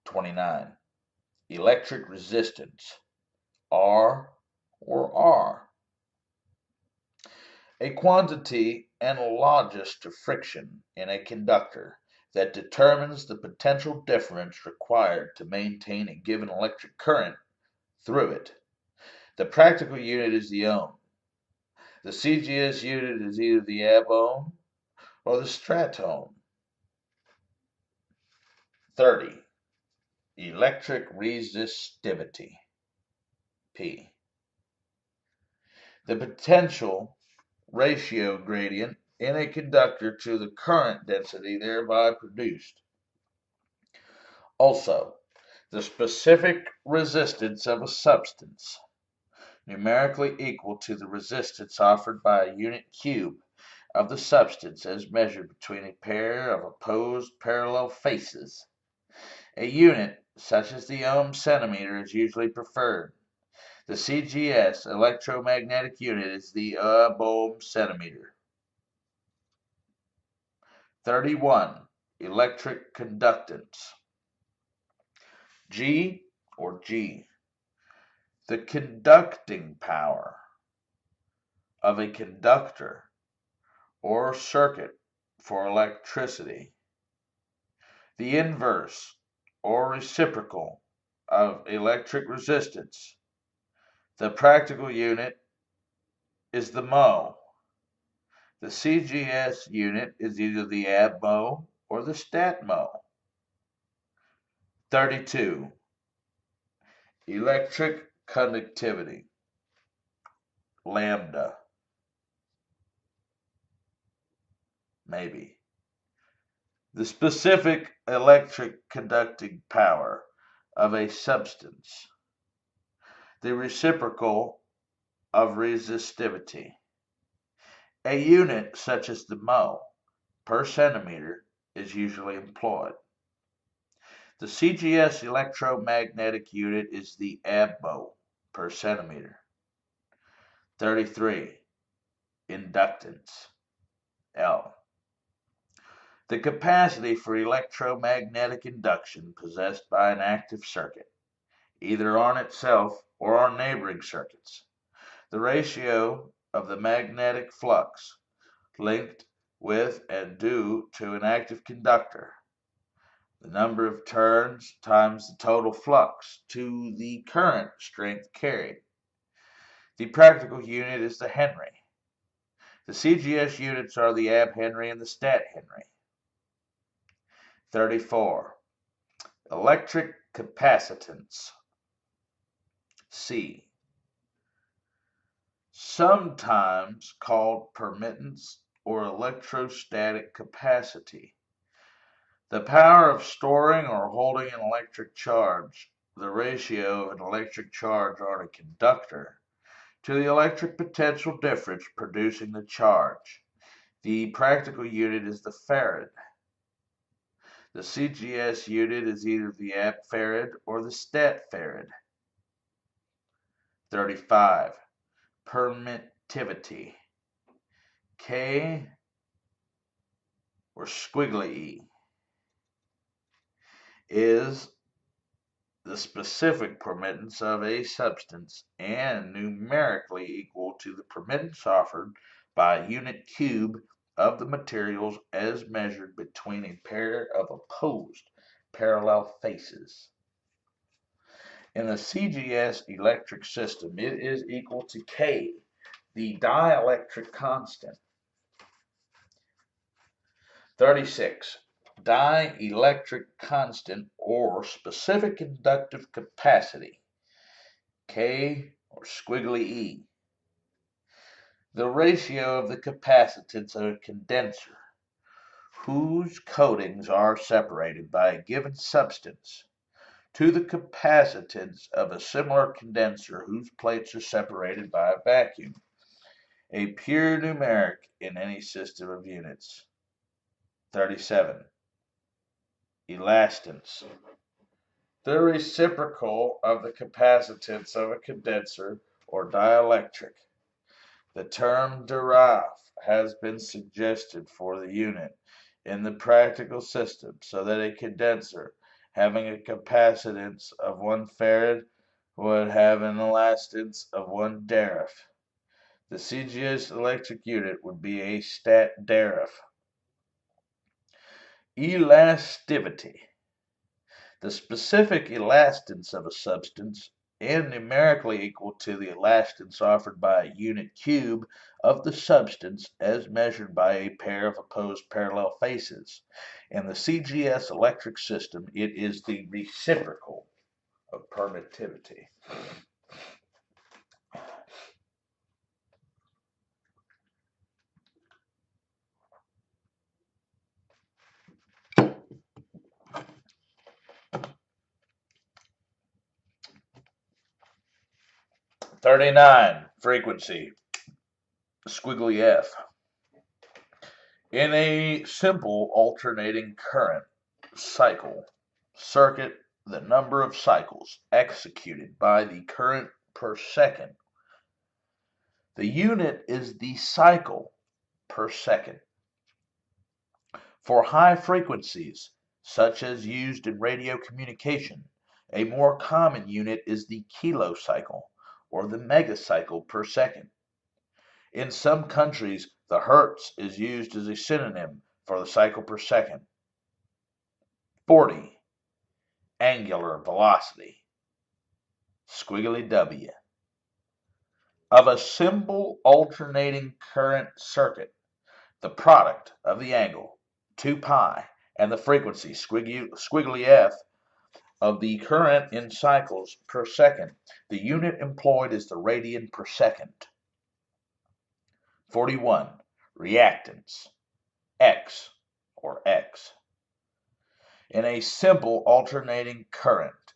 29. Electric resistance, R or R. A quantity analogous to friction in a conductor that determines the potential difference required to maintain a given electric current through it. The practical unit is the ohm. The CGS unit is either the ab-ohm or the strat-ohm. 30. Electric resistivity, P. The potential ratio gradient in a conductor to the current density thereby produced. Also, the specific resistance of a substance, numerically equal to the resistance offered by a unit cube of the substance as measured between a pair of opposed parallel faces. A unit, such as the ohm centimeter, is usually preferred. The CGS electromagnetic unit is the ohm centimeter. 31. Electric conductance, G or G. The conducting power of a conductor or circuit for electricity. The inverse or reciprocal of electric resistance. The practical unit is the mho. The CGS unit is either the ab-mho or the stat-mho. 32. Electric conductivity, lambda, maybe. The specific electric conducting power of a substance. The reciprocal of resistivity. A unit such as the mho per centimeter is usually employed. The CGS electromagnetic unit is the ab-mho per centimeter. 33. Inductance, L. The capacity for electromagnetic induction possessed by an active circuit, either on itself or on neighboring circuits. The ratio of the magnetic flux linked with and due to an active conductor. The number of turns times the total flux to the current strength carried. The practical unit is the Henry. The CGS units are the ab-Henry and the stat-Henry. 34. Electric capacitance, C. Sometimes called permittance or electrostatic capacity. The power of storing or holding an electric charge, the ratio of an electric charge on a conductor to the electric potential difference producing the charge. The practical unit is the farad. The CGS unit is either the ab-farad or the stat-farad. 35. Permittivity, K or squiggly E, is the specific permittance of a substance and numerically equal to the permittance offered by a unit cube of the materials as measured between a pair of opposed parallel faces. In the CGS electric system, it is equal to K, the dielectric constant. 36. dielectric constant or specific inductive capacity, K or squiggly E. The ratio of the capacitance of a condenser whose coatings are separated by a given substance to the capacitance of a similar condenser whose plates are separated by a vacuum. A pure numeric in any system of units. 37. Elastance. The reciprocal of the capacitance of a condenser or dielectric. The term derive has been suggested for the unit in the practical system so that a condenser having a capacitance of 1 farad would have an elastance of 1 darif. The CGS electric unit would be a stat darif. Elastivity. The specific elastance of a substance and numerically equal to the elastance offered by a unit cube of the substance as measured by a pair of opposed parallel faces. In the CGS electric system, it is the reciprocal of permittivity. "39. Frequency, squiggly F. In a simple alternating current cycle circuit, the number of cycles executed by the current per second. The unit is the cycle per second. For high frequencies, such as used in radio communication, a more common unit is the kilocycle or the megacycle per second. In some countries, the hertz is used as a synonym for the cycle per second. 40. Angular velocity, squiggly W. Of a simple alternating current circuit, the product of the angle, 2 pi, and the frequency, squiggly F, of the current in cycles per second. The unit employed is the radian per second. 41. Reactance, X or X. In a simple alternating current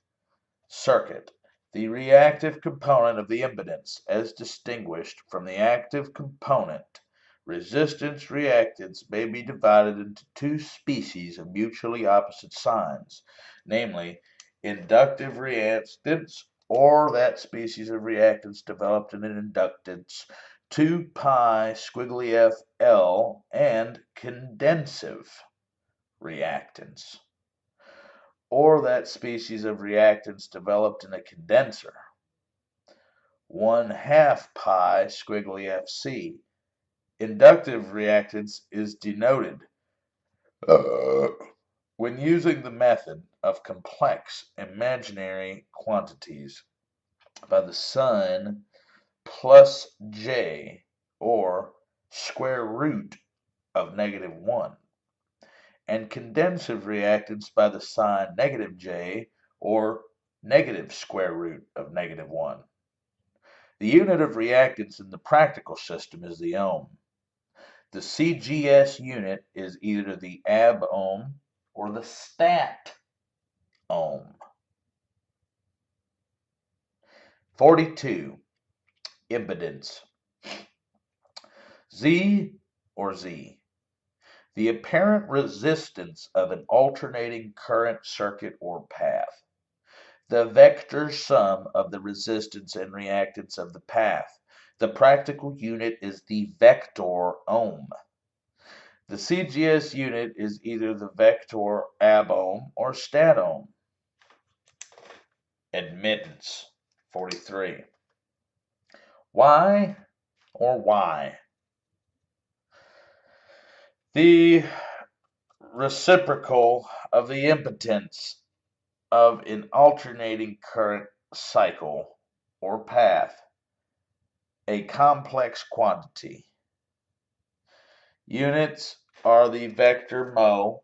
circuit, the reactive component of the impedance, as distinguished from the active component, resistance reactance, may be divided into 2 species of mutually opposite signs, namely, inductive reactance, or that species of reactance developed in an inductance 2 pi squiggly FL, and condensive reactance, or that species of reactance developed in a condenser 1/2 pi squiggly FC. Inductive reactance is denoted when using the method of complex imaginary quantities by the sign plus j, or square root of -1, and condensive reactance by the sign -j, or negative square root of -1. The unit of reactance in the practical system is the ohm. The CGS unit is either the ab ohm or the stat ohm. 42. Impedance, Z or Z. The apparent resistance of an alternating current circuit or path. The vector sum of the resistance and reactance of the path. The practical unit is the vector ohm. The CGS unit is either the vector ab ohm or stat ohm. Admittance, 43. Why or why? The reciprocal of the impedance of an alternating current cycle or path, a complex quantity. Units are the vector mho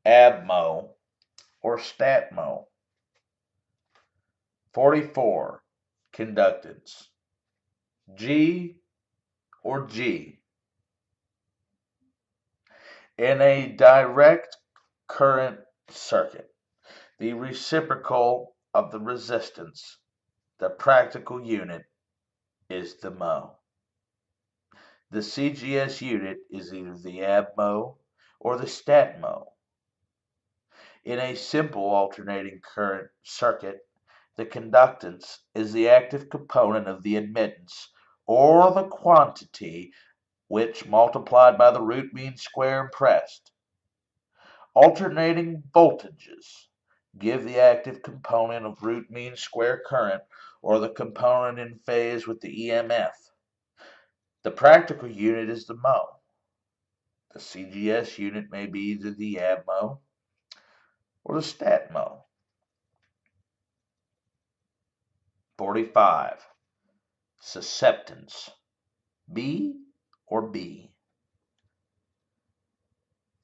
ABMO, or STATMO. 44. Conductance. G or G. In a direct current circuit, the reciprocal of the resistance, the practical unit, is the mho. The CGS unit is either the ABMO or the STATMO. In a simple alternating current circuit, the conductance is the active component of the admittance, or the quantity which, multiplied by the root mean square impressed. Alternating voltages give the active component of root mean square current, or the component in phase with the EMF. The practical unit is the mho. The CGS unit may be either the ABMO or the STATMO. 45. Susceptance. B or B.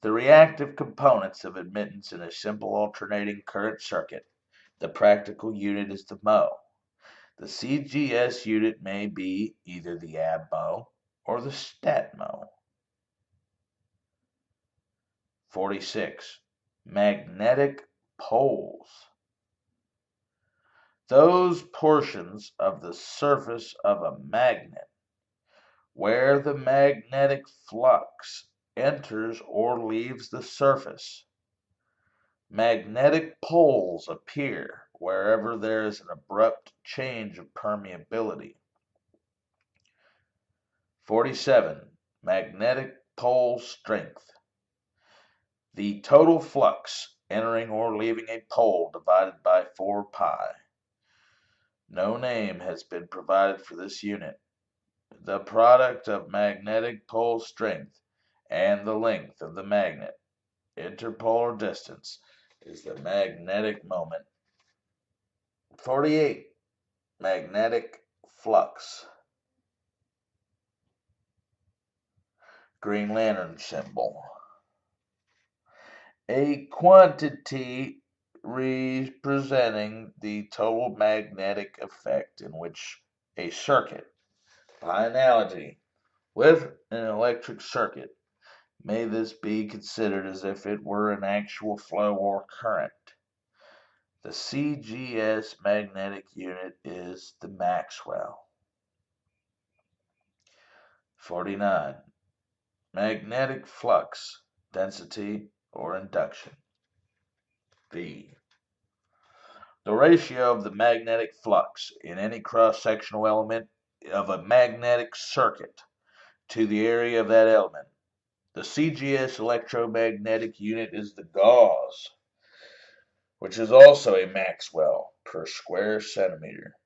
The reactive components of admittance in a simple alternating current circuit. The practical unit is the mho. The CGS unit may be either the ABMO or the STATMO. 46. Magnetic poles. Those portions of the surface of a magnet where the magnetic flux enters or leaves the surface. Magnetic poles appear wherever there is an abrupt change of permeability. 47. Magnetic pole strength. The total flux entering or leaving a pole divided by 4 pi. No name has been provided for this unit. The product of magnetic pole strength and the length of the magnet, interpolar distance, is the magnetic moment. 48. Magnetic flux. Green Lantern symbol. A quantity representing the total magnetic effect in which a circuit, by analogy with an electric circuit, may this be considered as if it were an actual flow or current. The CGS magnetic unit is the Maxwell. 49. Magnetic flux, density, or induction. V. The ratio of the magnetic flux in any cross-sectional element of a magnetic circuit to the area of that element. The CGS electromagnetic unit is the Gauss, which is also a Maxwell per square centimeter.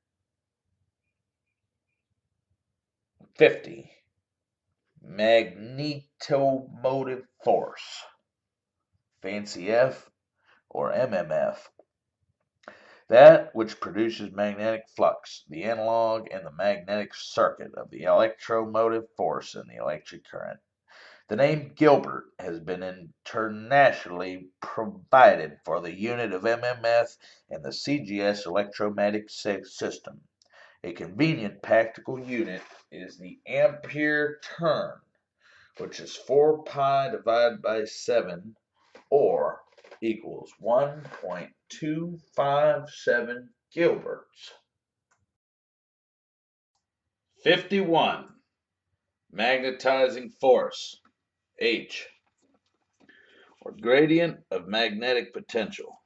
50. Magnetomotive force, fancy F or MMF. That which produces magnetic flux, the analog in the magnetic circuit of the electromotive force in the electric current. The name Gilbert has been internationally provided for the unit of MMF in the CGS electromagnetic system. A convenient practical unit is the ampere turn, which is 4 pi divided by 7, or equals 1.257 Gilberts. 51. Magnetizing force, H, or gradient of magnetic potential.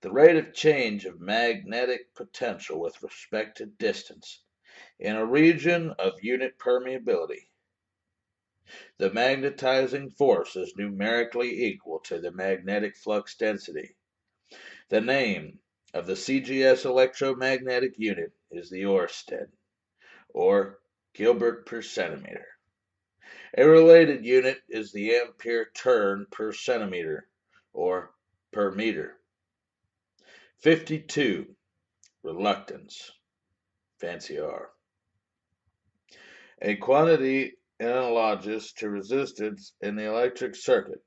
The rate of change of magnetic potential with respect to distance in a region of unit permeability. The magnetizing force is numerically equal to the magnetic flux density. The name of the CGS electromagnetic unit is the Oersted, or Gilbert per centimeter. A related unit is the ampere turn per centimeter, or per meter. 52. Reluctance, fancy R. A quantity analogous to resistance in the electric circuit.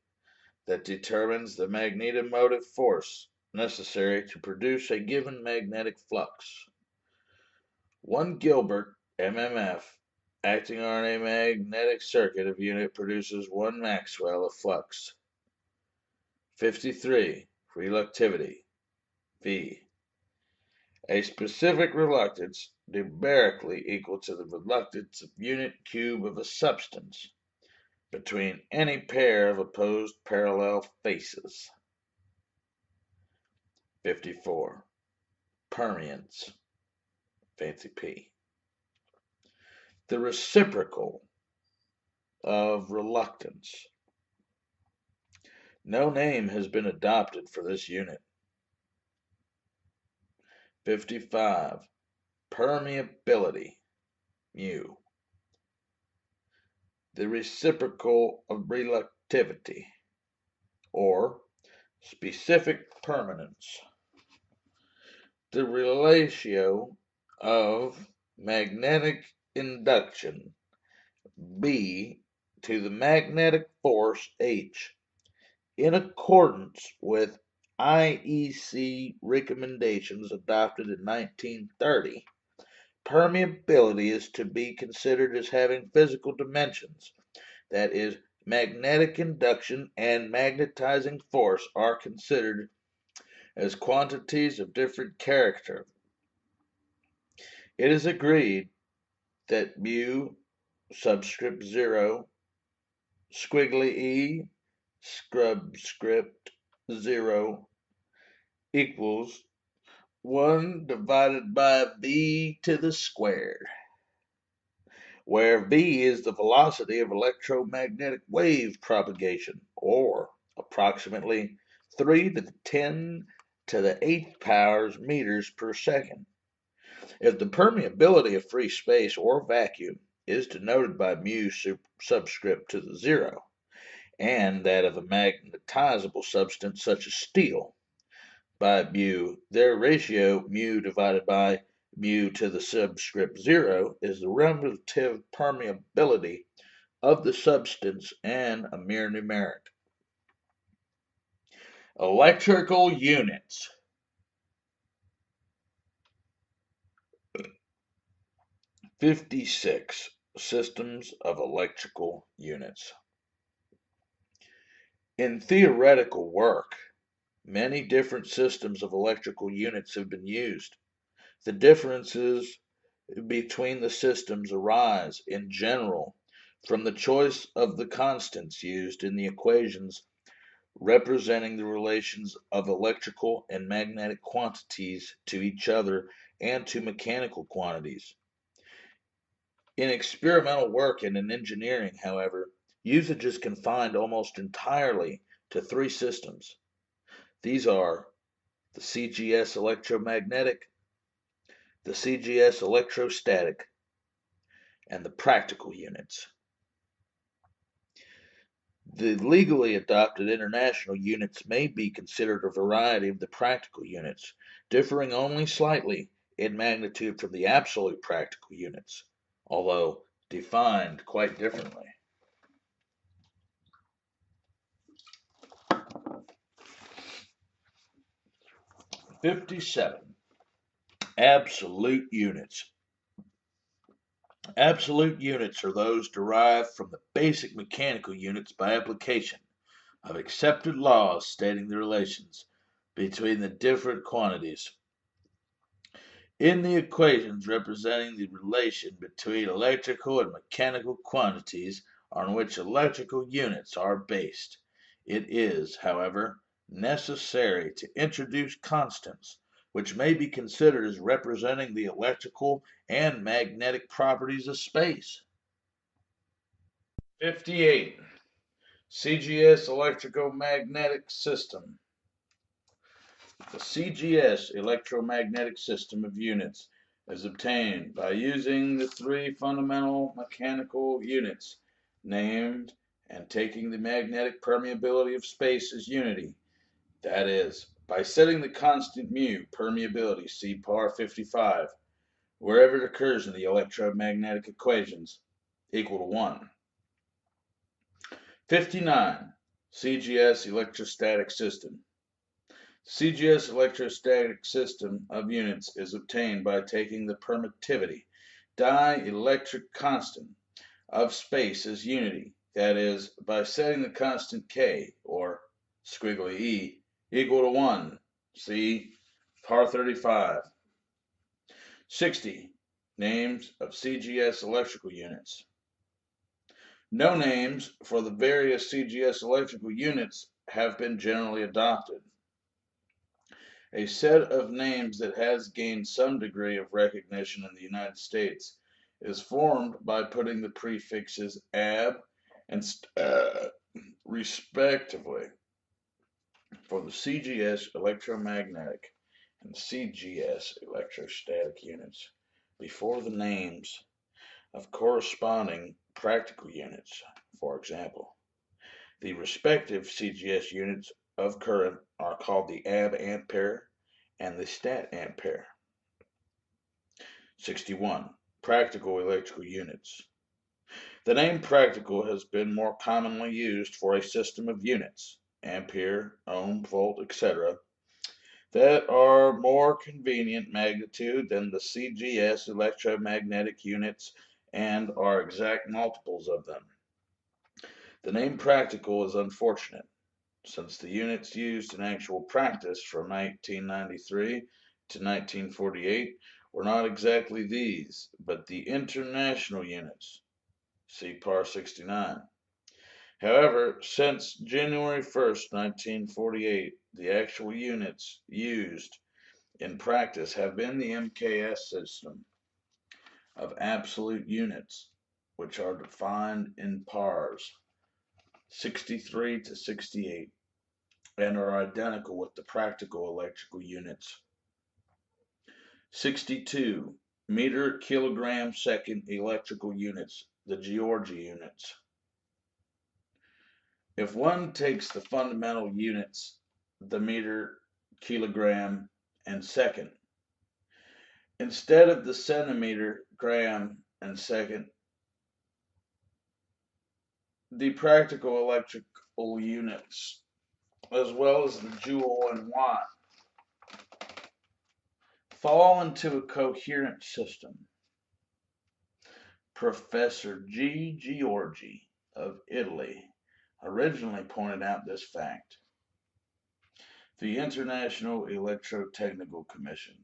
that determines the magnetomotive force necessary to produce a given magnetic flux. 1 Gilbert mmf acting on a magnetic circuit of unit produces 1 Maxwell of flux. 53. Reluctivity V. A specific reluctance numerically equal to the reluctance of unit cube of a substance between any pair of opposed parallel faces. 54. Permeance fancy P. The reciprocal of reluctance. No name has been adopted for this unit. 55. Permeability mu. The reciprocal of reluctivity, or specific permanence. The ratio of magnetic induction B to the magnetic force H. In accordance with IEC recommendations adopted in 1930, permeability is to be considered as having physical dimensions. That is, magnetic induction and magnetizing force are considered as quantities of different character. It is agreed that mu subscript 0 squiggly e subscript 0 equals 1 divided by v to the squared, where v is the velocity of electromagnetic wave propagation, or approximately 3 to the 10 to the 8th powers meters per second. If the permeability of free space or vacuum is denoted by mu subscript to the 0, and that of a magnetizable substance such as steel by mu, their ratio mu divided by mu to the subscript 0 is the relative permeability of the substance and a mere numeric. Electrical units. '56. Systems of electrical units. In theoretical work, many different systems of electrical units have been used. The differences between the systems arise, in general, from the choice of the constants used in the equations representing the relations of electrical and magnetic quantities to each other and to mechanical quantities. In experimental work and in engineering, however, usage is confined almost entirely to 3 systems. These are the CGS electromagnetic, the CGS electrostatic, and the practical units. The legally adopted international units may be considered a variety of the practical units, differing only slightly in magnitude from the absolute practical units, although defined quite differently. '57. Absolute units. Absolute units are those derived from the basic mechanical units by application of accepted laws stating the relations between the different quantities. In the equations representing the relation between electrical and mechanical quantities on which electrical units are based, it is, however, necessary to introduce constants which may be considered as representing the electrical and magnetic properties of space. 58. CGS electromagnetic system. The CGS electromagnetic system of units is obtained by using the 3 fundamental mechanical units named and taking the magnetic permeability of space as unity. That is, by setting the constant mu permeability C par 55 wherever it occurs in the electromagnetic equations equal to 1. 59. CGS electrostatic system. CGS electrostatic system of units is obtained by taking the permittivity dielectric constant of space as unity, that is, by setting the constant K, or squiggly E, equal to 1. See Par 35. 60. Names of CGS electrical units. No names for the various CGS electrical units have been generally adopted. A set of names that has gained some degree of recognition in the United States is formed by putting the prefixes AB and respectively for the CGS electromagnetic and CGS electrostatic units before the names of corresponding practical units. For example, the respective CGS units of current are called the AB ampere and the stat ampere. 61. Practical electrical units. The name practical has been more commonly used for a system of units, ampere, ohm, volt, etc., that are more convenient magnitude than the CGS electromagnetic units and are exact multiples of them. The name practical is unfortunate, since the units used in actual practice from 1893 to 1948 were not exactly these, but the international units. See Par 69. However, since January 1st, 1948, the actual units used in practice have been the MKS system of absolute units, which are defined in pars 63 to 68 and are identical with the practical electrical units. 62. Meter kilogram second electrical units, the Georgi units. If one takes the fundamental units, the meter, kilogram, and second, instead of the centimeter, gram, and second, the practical electrical units, as well as the joule and watt, fall into a coherent system. Professor G. Georgi of Italy originally pointed out this fact. The International Electrotechnical Commission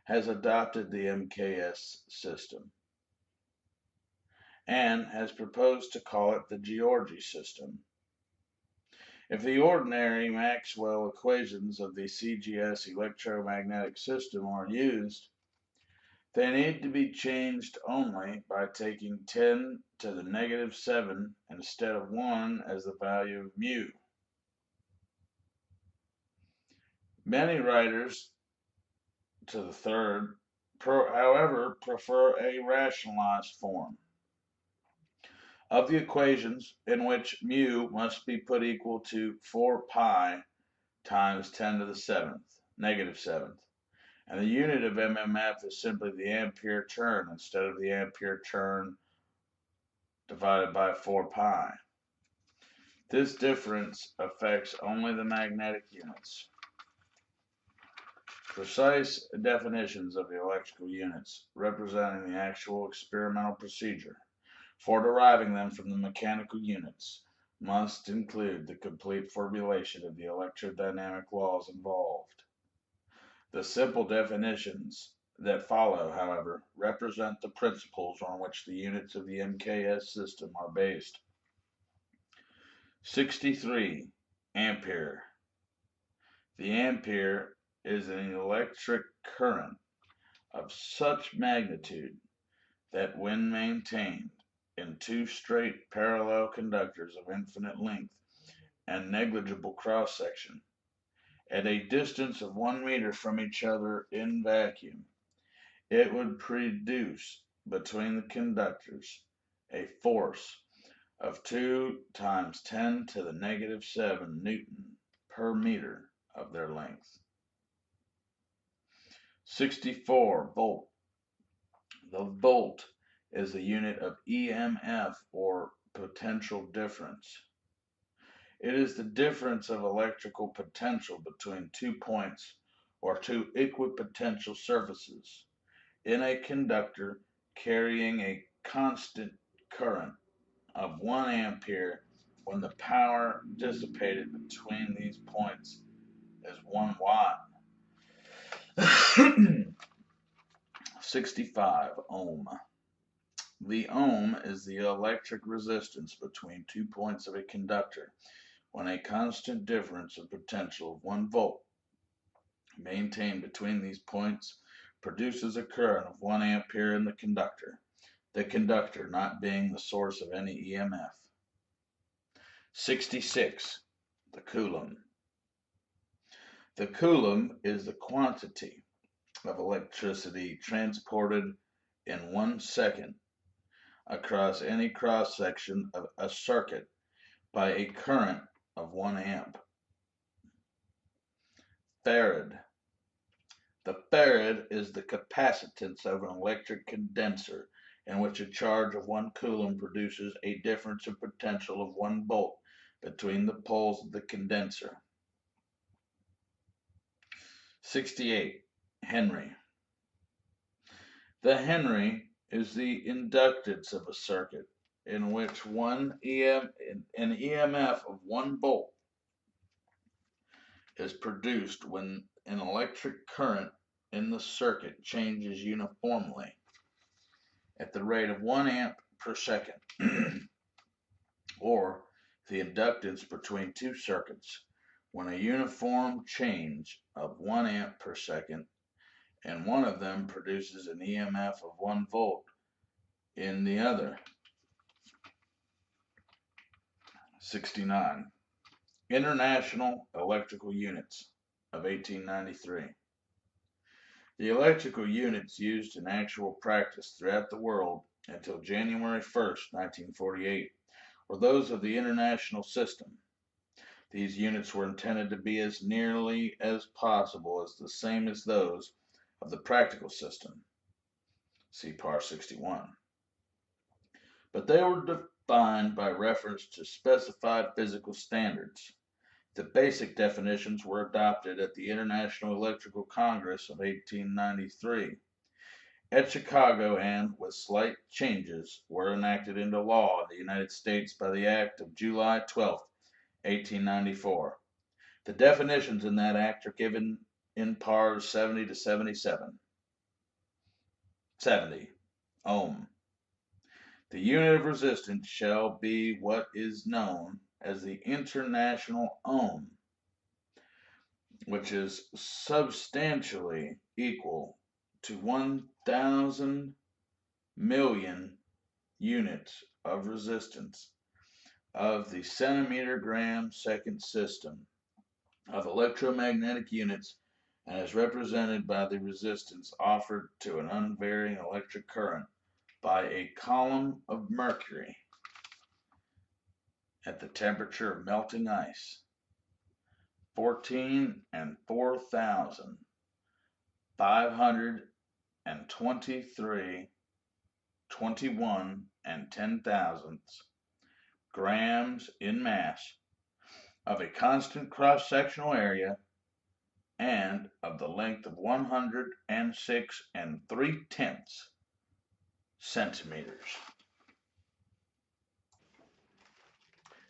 has adopted the MKS system and has proposed to call it the Georgi system. If the ordinary Maxwell equations of the CGS electromagnetic system are used, they need to be changed only by taking 10 to the negative 7 instead of 1 as the value of mu. Many writers to the third, however, prefer a rationalized form of the equations in which mu must be put equal to 4 pi times 10 to the 7th, negative 7th. And the unit of MMF is simply the ampere turn instead of the ampere turn divided by 4 pi. This difference affects only the magnetic units. Precise definitions of the electrical units, representing the actual experimental procedure for deriving them from the mechanical units, must include the complete formulation of the electrodynamic laws involved. The simple definitions that follow, however, represent the principles on which the units of the MKS system are based. 63. Ampere. The ampere is an electric current of such magnitude that when maintained in two straight parallel conductors of infinite length and negligible cross-section at a distance of 1 meter from each other in vacuum, it would produce between the conductors a force of 2 times 10 to the negative 7 Newton per meter of their length. 64. Volt. The volt is a unit of EMF, or potential difference. It is the difference of electrical potential between 2 points or two equipotential surfaces in a conductor carrying a constant current of 1 ampere when the power dissipated between these points is 1 watt. 65 ohm. The ohm is the electric resistance between 2 points of a conductor when a constant difference of potential of 1 volt maintained between these points produces a current of 1 ampere in the conductor not being the source of any EMF. 66. The coulomb. The coulomb is the quantity of electricity transported in 1 second across any cross-section of a circuit by a current of 1 amp. Farad. The farad is the capacitance of an electric condenser in which a charge of 1 coulomb produces a difference of potential of 1 volt between the poles of the condenser. 68. Henry. The Henry is the inductance of a circuit in which an EMF of 1 volt is produced when an electric current in the circuit changes uniformly at the rate of 1 amp per second, or the inductance between two circuits when a uniform change of 1 amp per second and one of them produces an EMF of 1 volt in the other. 69. International Electrical Units of 1893. The electrical units used in actual practice throughout the world until January 1st, 1948, were those of the international system. These units were intended to be as nearly as possible as the same as those of the practical system. See Par 61. But they were defined by reference to specified physical standards. The basic definitions were adopted at the International Electrical Congress of 1893 at Chicago and, with slight changes, were enacted into law in the United States by the Act of July 12, 1894. The definitions in that act are given in pars 70 to 77. 70. Ohm. The unit of resistance shall be what is known as the international ohm, which is substantially equal to 1,000 million units of resistance of the centimeter gram second system of electromagnetic units and is represented by the resistance offered to an unvarying electric current by a column of mercury at the temperature of melting ice, 14 and 4,523, 21 and 10 thousandths grams in mass of a constant cross-sectional area and of the length of 106 and 3/10 centimeters.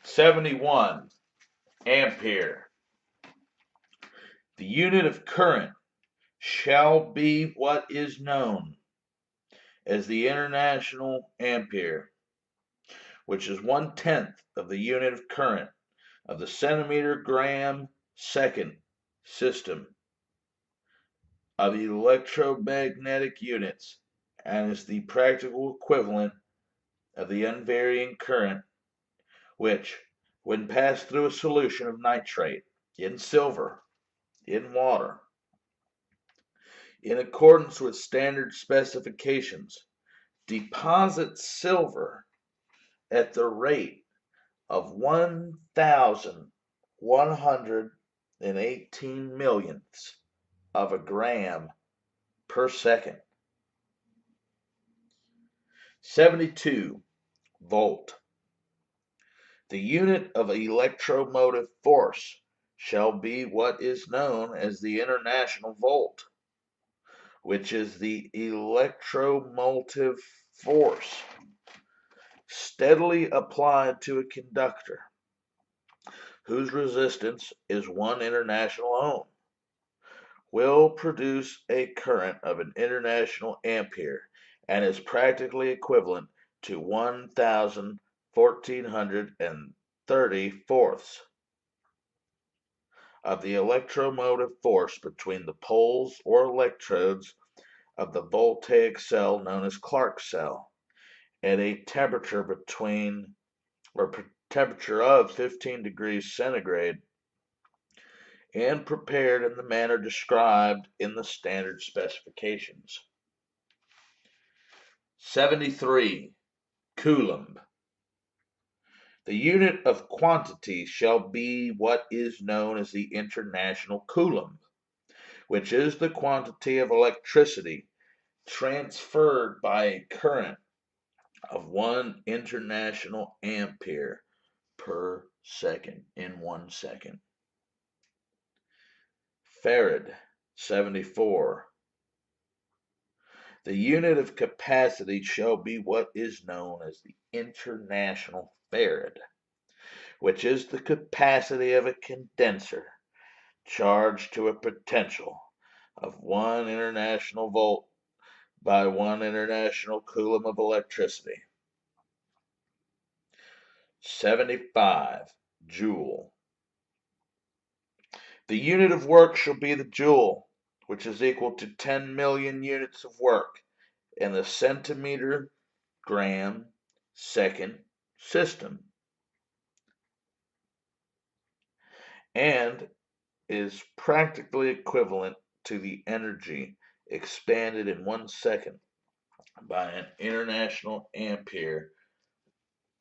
71. Ampere. The unit of current shall be what is known as the international ampere, which is 1/10 of the unit of current of the centimeter gram second system of electromagnetic units and is the practical equivalent of the unvarying current which, when passed through a solution of nitrate in silver in water, in accordance with standard specifications, deposits silver at the rate of 1,118 millionths of a gram per second. 72. Volt. The unit of electromotive force shall be what is known as the international volt, which is the electromotive force steadily applied to a conductor whose resistance is 1 international ohm, will produce a current of an international ampere and is practically equivalent to 1,1430 fourths of the electromotive force between the poles or electrodes of the voltaic cell known as Clark's cell at a temperature of 15 degrees centigrade and prepared in the manner described in the standard specifications. 73. Coulomb. The unit of quantity shall be what is known as the international coulomb, which is the quantity of electricity transferred by a current of 1 international ampere per second in 1 second. Farad. 74. The unit of capacity shall be what is known as the international farad, which is the capacity of a condenser charged to a potential of 1 international volt by 1 international coulomb of electricity. 75. Joule. The unit of work shall be the joule, which is equal to 10 million units of work in the centimeter gram second system, and is practically equivalent to the energy expanded in 1 second by an international ampere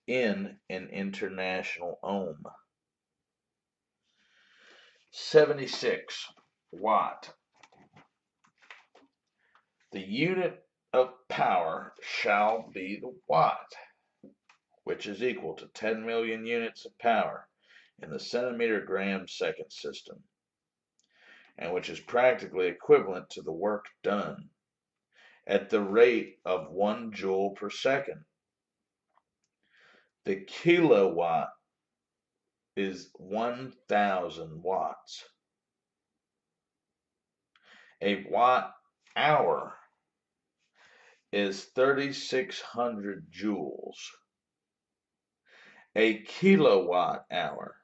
in an international ohm. 76. Watt. The unit of power shall be the watt, which is equal to 10 million units of power in the centimeter gram second system, and which is practically equivalent to the work done at the rate of 1 joule per second. The kilowatt is 1,000 watts. A watt hour is 3,600 joules. A kilowatt hour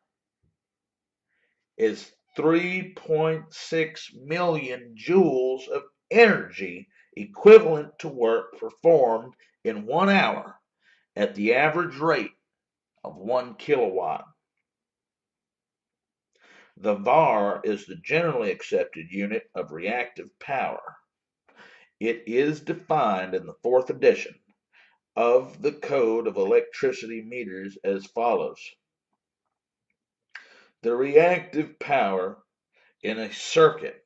is 3.6 million joules of energy equivalent to work performed in 1 hour at the average rate of 1 kilowatt. The var is the generally accepted unit of reactive power. It is defined in the 4th edition of the Code of Electricity Meters as follows. The reactive power in a circuit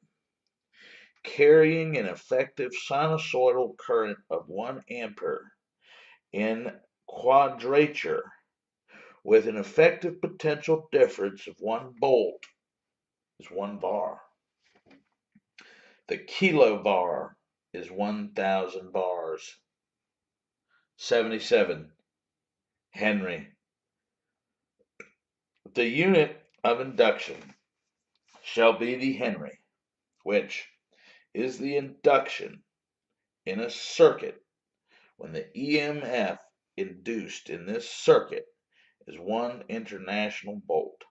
carrying an effective sinusoidal current of 1 ampere in quadrature with an effective potential difference of 1 volt is 1 var. The kilovar is 1,000 bars. 77. Henry. The unit of induction shall be the Henry, which is the induction in a circuit when the EMF induced in this circuit is 1 international volt.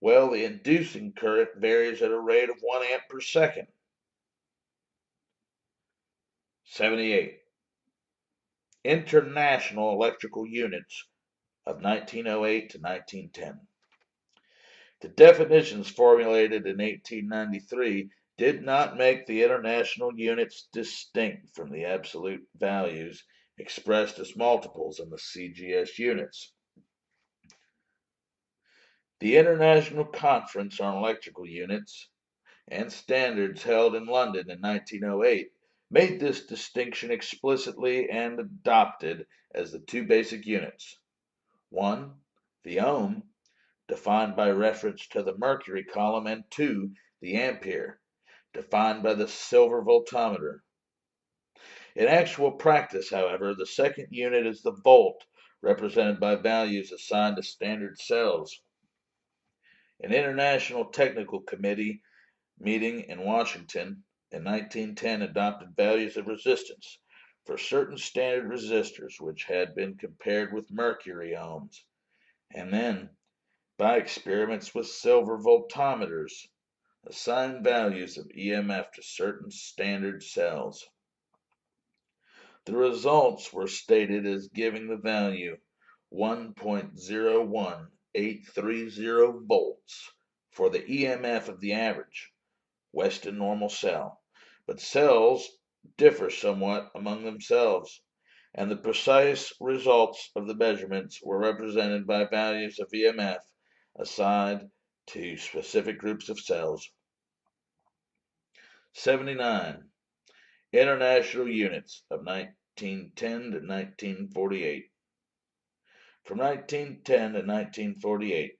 Well, the inducing current varies at a rate of 1 amp per second. 78. International electrical units of 1908 to 1910. The definitions formulated in 1893 did not make the international units distinct from the absolute values expressed as multiples in the CGS units. The International Conference on Electrical Units and Standards held in London in 1908 made this distinction explicitly and adopted as the 2 basic units, 1. The ohm, defined by reference to the mercury column, and 2. The ampere, defined by the silver voltmeter. In actual practice, however, the second unit is the volt, represented by values assigned to standard cells. An International Technical Committee meeting in Washington in 1910 adopted values of resistance for certain standard resistors which had been compared with mercury ohms, and then, by experiments with silver voltmeters, assigned values of EMF to certain standard cells. The results were stated as giving the value 1.01830 volts for the EMF of the average Weston normal cell, but cells differ somewhat among themselves, and the precise results of the measurements were represented by values of EMF assigned to specific groups of cells. 79. International units of 1910 to 1948. From 1910 to 1948,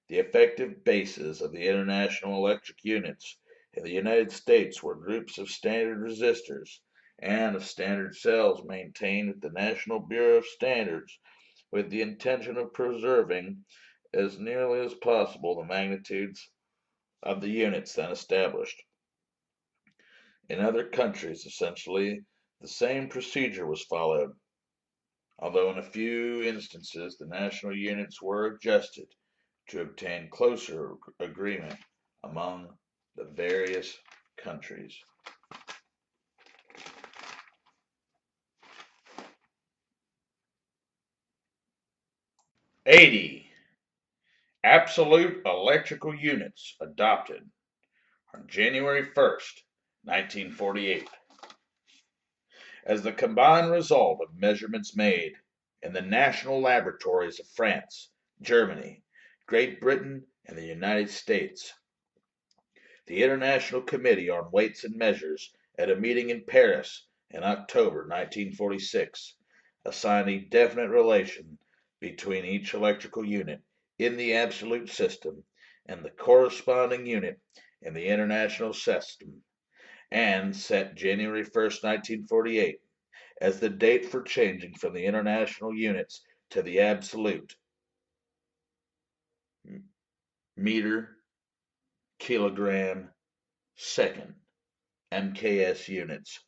the effective bases of the international electric units in the United States were groups of standard resistors and of standard cells maintained at the National Bureau of Standards with the intention of preserving as nearly as possible the magnitudes of the units then established. In other countries, essentially, the same procedure was followed, although in a few instances the national units were adjusted to obtain closer agreement among the various countries. 80. Absolute electrical units adopted on January 1st, 1948. As the combined result of measurements made in the national laboratories of France, Germany, Great Britain, and the United States, the International Committee on Weights and Measures, at a meeting in Paris in October 1946, assigned a definite relation between each electrical unit in the absolute system and the corresponding unit in the international system, and set January 1st, 1948, as the date for changing from the international units to the absolute meter, kilogram, second, MKS units.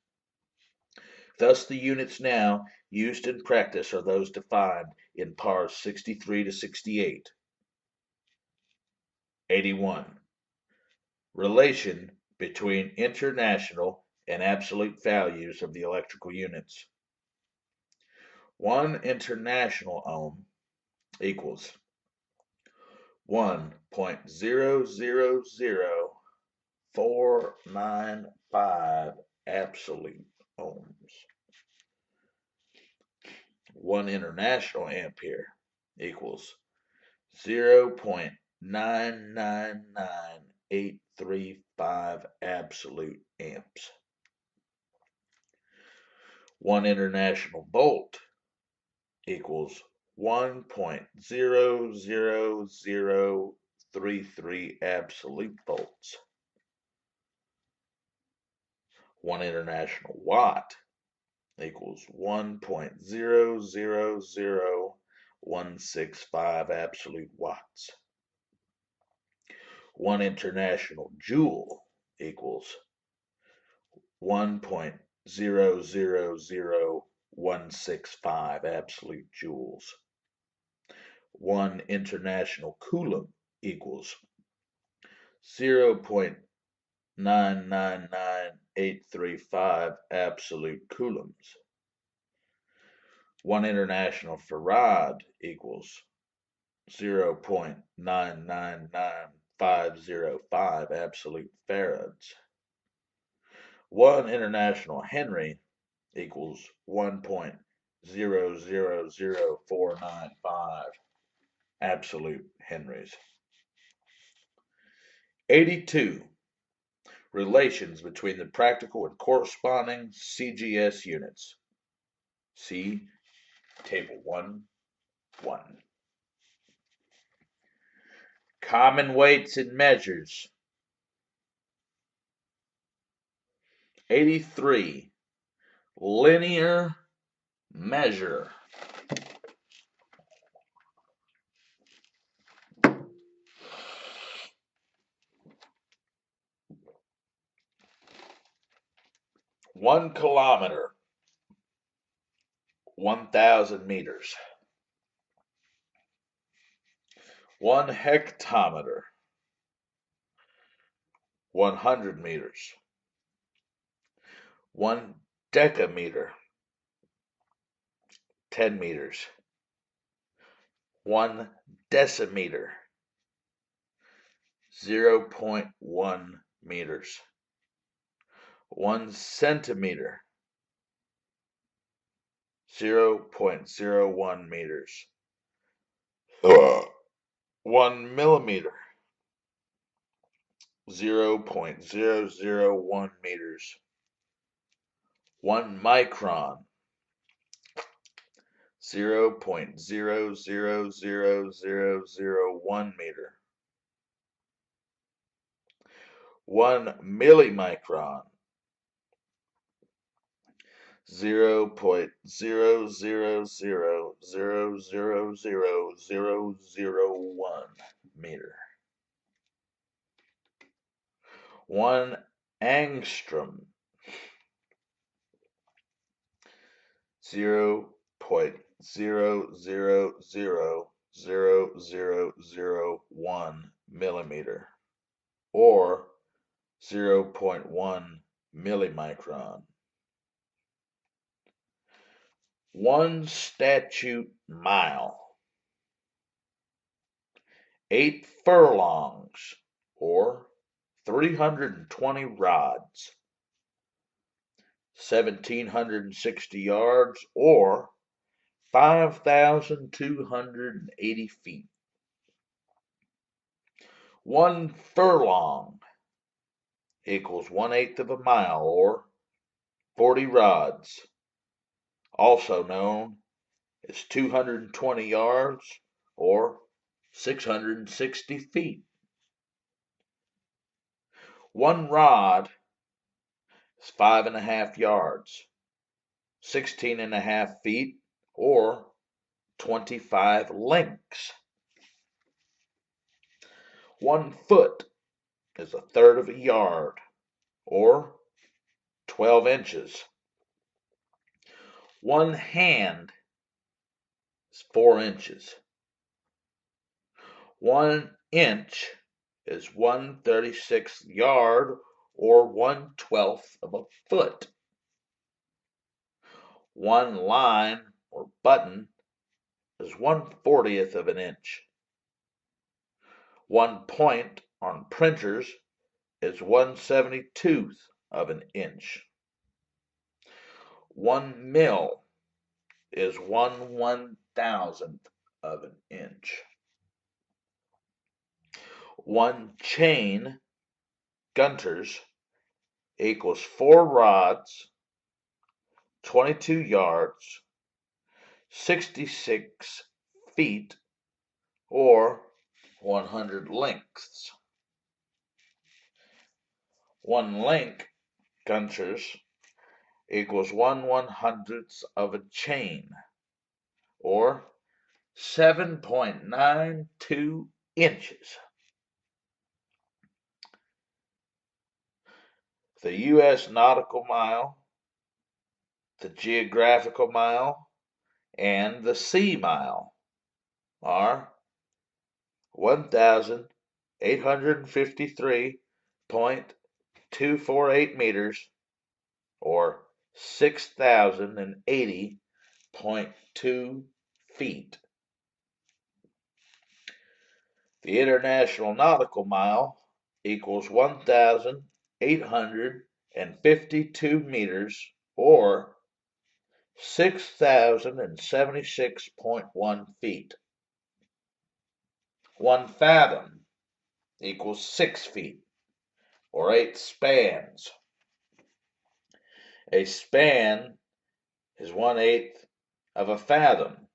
Thus, the units now used in practice are those defined in pars 63 to 68. 81. Relation between international and absolute values of the electrical units. 1 international ohm equals 1.000495 absolute ohms. 1 international ampere equals 0.999835 absolute amps. 1 international volt equals 1.00033 absolute volts. 1 international watt equals 1.000165 absolute watts. 1 international joule equals 1.000165 absolute joules. 1 international coulomb equals 0.999835 absolute coulombs. 1 international farad equals 0.999505 absolute farads. 1 international Henry equals 1.000495 absolute henries. 82. Relations between the practical and corresponding CGS units. See Table 1.1. Common weights and measures. 83. Linear measure. 1 kilometer, 1,000 meters. 1 hectometer, 100 meters. 1 decameter, 10 meters. 1 decimeter, 0.1 meters. 1 centimeter, 0.01 meters. 1 millimeter, 0.001 meters. 1 micron, 0.000001 meter. 1 millimicron, 0.000000001 meter. 1 angstrom, 0.0000001 millimeter, or 0.1 millimicron. 1 statute mile, 8 furlongs, or 320 rods, 1,760 yards, or 5,280 feet. 1 furlong equals 1/8 of a mile, or 40 rods, also known as 220 yards, or 660 feet. 1 rod is 5.5 yards, 16.5 feet, or 25 lengths. 1 foot is 1/3 of a yard, or 12 inches. 1 hand is 4 inches. 1 inch is 1/36 yard, or 1/12 of a foot. 1 line or button is 1/40th of an inch. 1 point on printers is 1/72th of an inch. 1 mil is 1/1000th of an inch. 1 chain, gunters, equals 4 rods, 22 yards, 66 feet, or 100 lengths. 1 link, gunters, equals 1/100th of a chain, or 7.92 inches. The U.S. nautical mile, the geographical mile, and the sea mile are 1,853.248 meters, or 6,080.2 feet. The international nautical mile equals 1,852 meters, or 6,076.1 feet. 1 fathom equals 6 feet, or 8 spans. A span is 1/8 of a fathom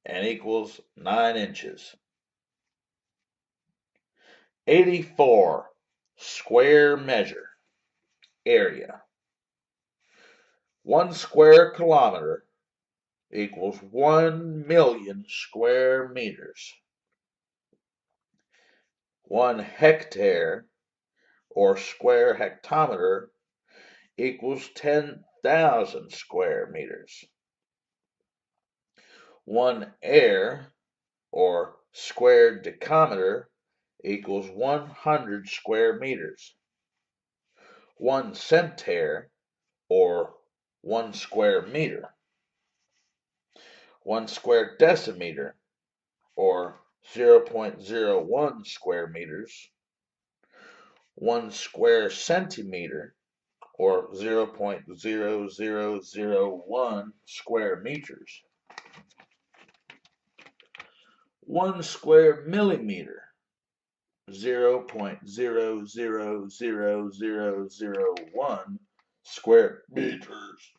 and equals 9 inches. 84. Square measure. Area. 1 square kilometer equals 1,000,000 square meters. 1 hectare or square hectometer equals 10,000 square meters. 1 air or square decameter equals 100 square meters. 1 centare or 1 square meter. 1 square decimeter or 0.01 square meters. 1 square centimeter or 0.0001 square meters. 1 square millimeter, 0.000001 square meters.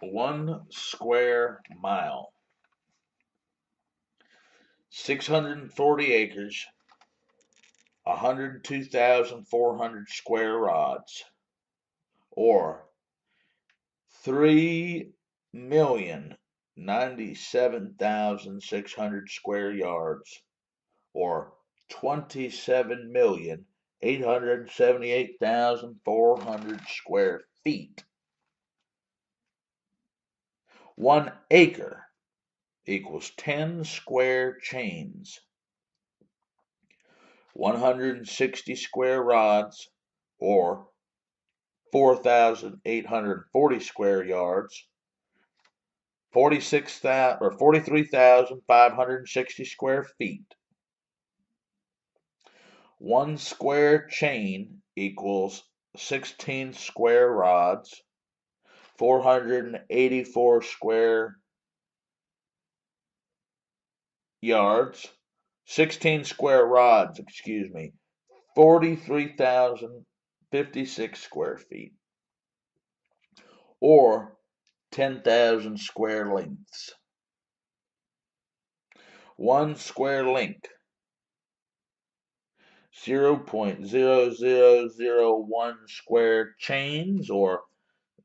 1 square mile, 640 acres, 102,400 square rods, or 3,097,600 square yards, or 27,878,400 square feet. 1 acre equals 10 square chains. 160 square rods, or 4,840 square yards, 43,560 square feet. 1 square chain equals 16 square rods, 484 square yards, 16 square rods, 43,056 square feet, or 10,000 square lengths. 1 square length, 0.0001 square chains, or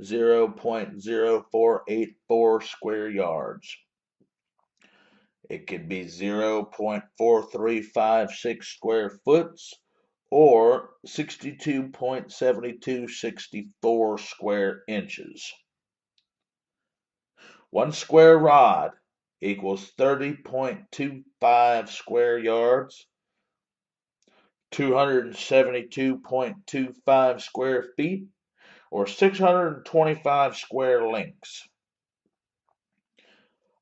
0.0484 square yards. It could be 0.4356 square foots, or 62.7264 square inches. 1 square rod equals 30.25 square yards, 272.25 square feet, or 625 square lengths.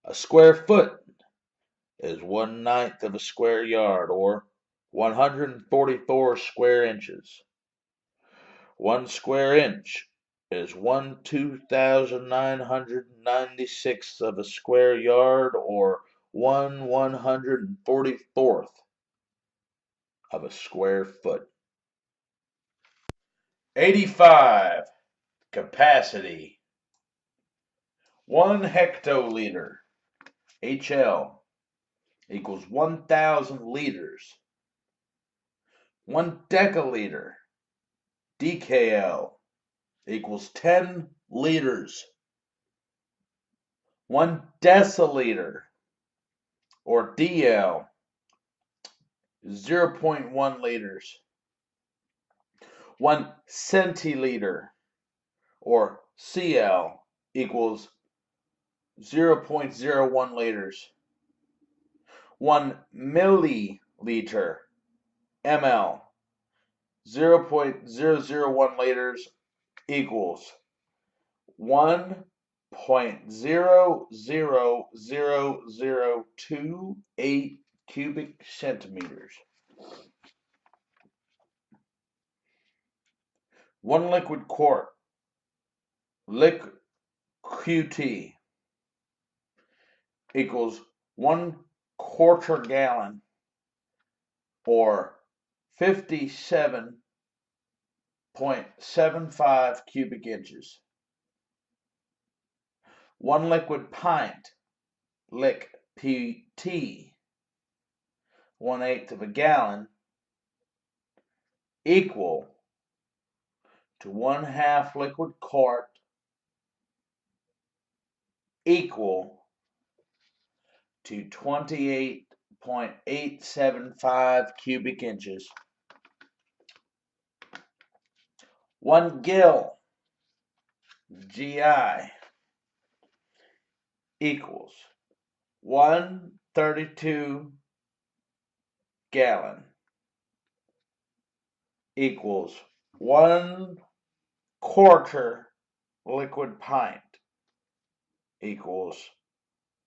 A square foot is 1/9 of a square yard, or 144 square inches. 1 square inch is 1/2996th of a square yard, or 1/144th of a square foot. 85. Capacity. 1 hectoliter, HL, equals 1,000 liters. 1 deciliter, DKL, equals 10 liters. 1 deciliter, or DL, is 0.1 liters. 1 centiliter, or CL, equals 0.01 liters. 1 milliliter, ML, 0.001 liters, equals 1.000028 cubic centimeters. 1 liquid quart, liquid QT, equals 1/4 gallon, or 57.75 cubic inches. 1 liquid pint, liq PT, 1/8 of a gallon equal to 1/2 liquid quart equal to 28.875 cubic inches. 1 gill GI equals 132 gallon equals 1/4 liquid pint equals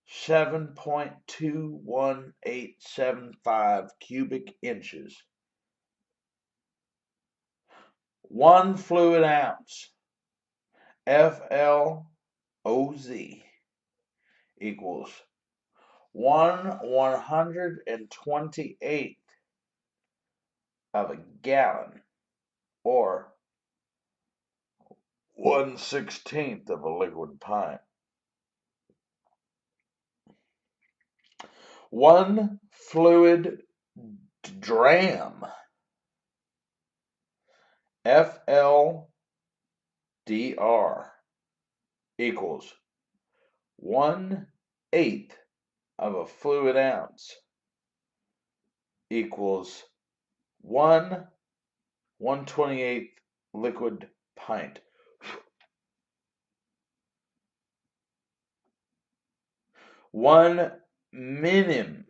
7.21875 cubic inches. 1 fluid ounce FLOZ equals 1/128th of a gallon, or 1/16th of a liquid pint. 1 fluid dram FLDR equals 1/8 of a fluid ounce equals 1/128th liquid pint. 1 min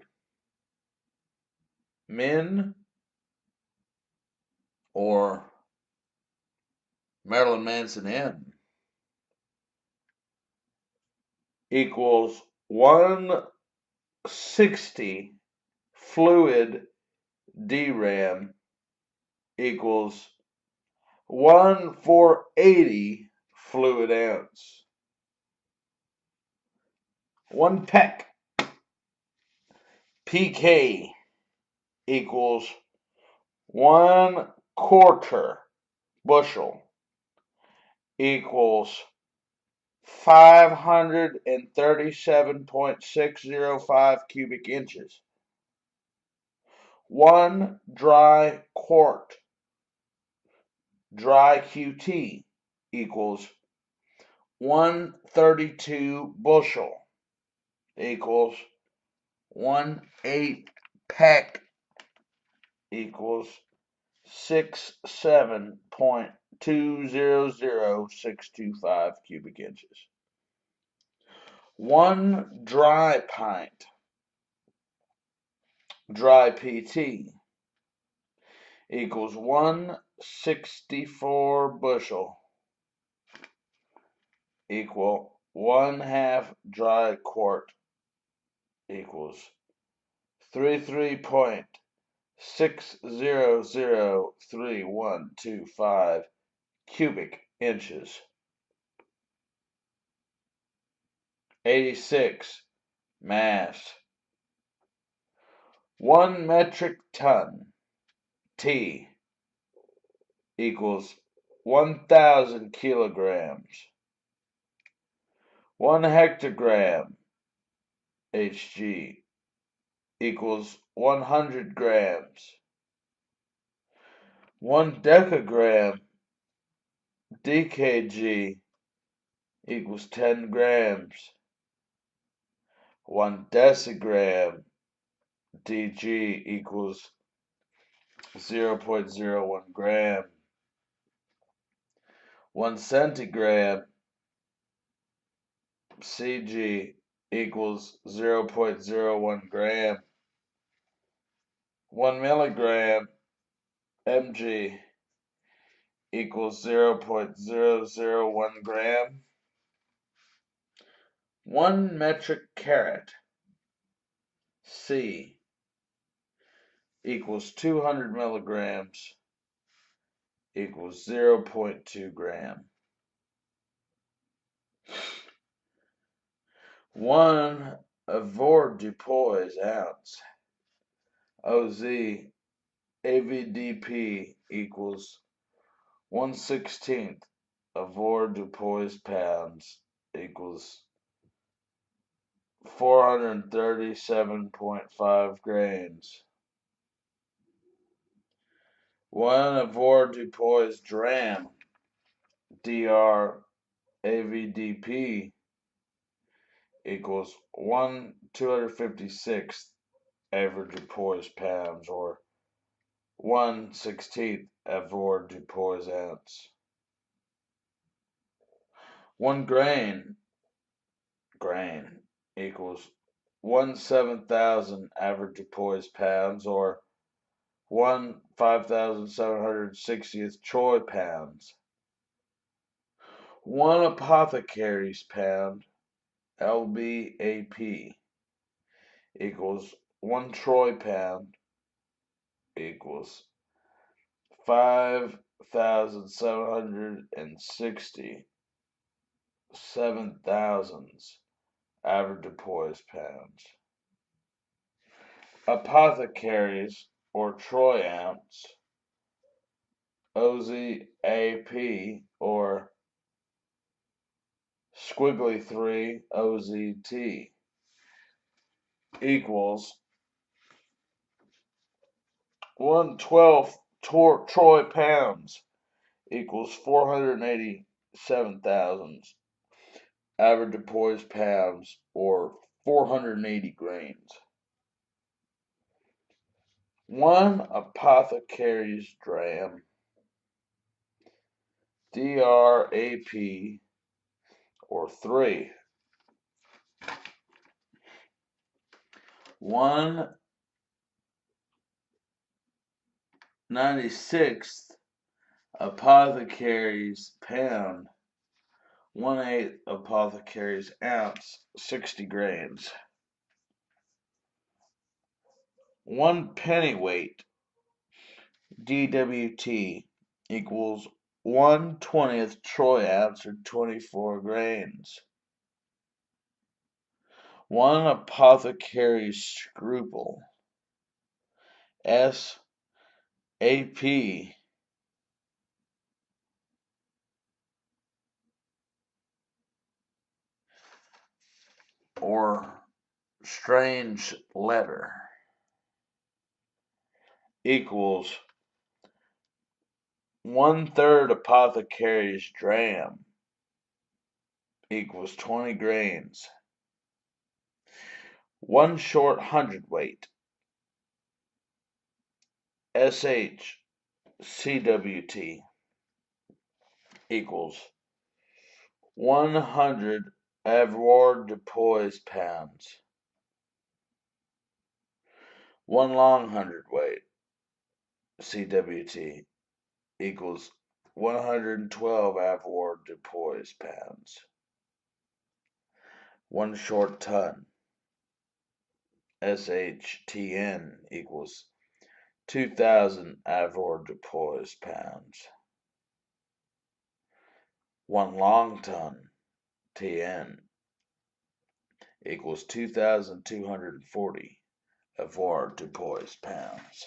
or Marilyn Manson M equals 1/60 fluid DRAM equals 1/480 fluid ounce. 1 peck PK equals 1/4 bushel equals 537.605 cubic inches. 1 dry quart dry QT equals 132 bushel equals 1/8 peck equals 67.200625 cubic inches. 1 dry pint dry PT equals 1/64 bushel equal 1/2 dry quart equals 33.6003125 cubic inches. 86 mass. 1 metric ton T equals 1,000 kilograms. 1 hectogram Hg equals 100 grams. 1 decagram DKG equals 10 grams. 1 decigram DG equals 0.01 gram. 1 centigram CG equals 0.01 gram. 1 milligram mg equals 0.001 gram. 1 metric carat C equals 200 milligrams equals 0.2 gram. 1 avoirdupois ounce OZ AVDP equals 1/16th avoirdupois pounds equals 437.5 grains. 1 avoirdupois dram, DRAVDP, equals 1/256th avoirdupois pounds, or 1/16th avoirdupois ounce. 1 grain equals 1/7,000 avoirdupois pounds, or 1/5760th troy pounds. 1 apothecary's pound, LBAP, equals 1 troy pound, equals 5,760 7,000ths avoirdupois pounds. Apothecaries, or troy ounce, OZAP, or squiggly 3 OZT, equals 1/12 troy pounds, equals 487,000 avoirdupois pounds, or 480 grains. 1 apothecary's dram, DRAP, or 3. 1/96th apothecary's pound, 1/8 apothecary's ounce, 60 grains. 1 pennyweight, DWT, equals 1/20th troy ounce, or 24 grains. 1 apothecary's scruple, SAP, or strange letter, equals 1/3 apothecary's dram, equals 20 grains. 1 short hundredweight, SHCWT, equals 100 avoirdupois pounds. 1 long hundredweight, CWT, equals 112 avoirdupois pounds. 1 short ton, SHTN, equals 2,000 avoirdupois pounds. 1 long ton, TN, equals 2,240 avoirdupois pounds.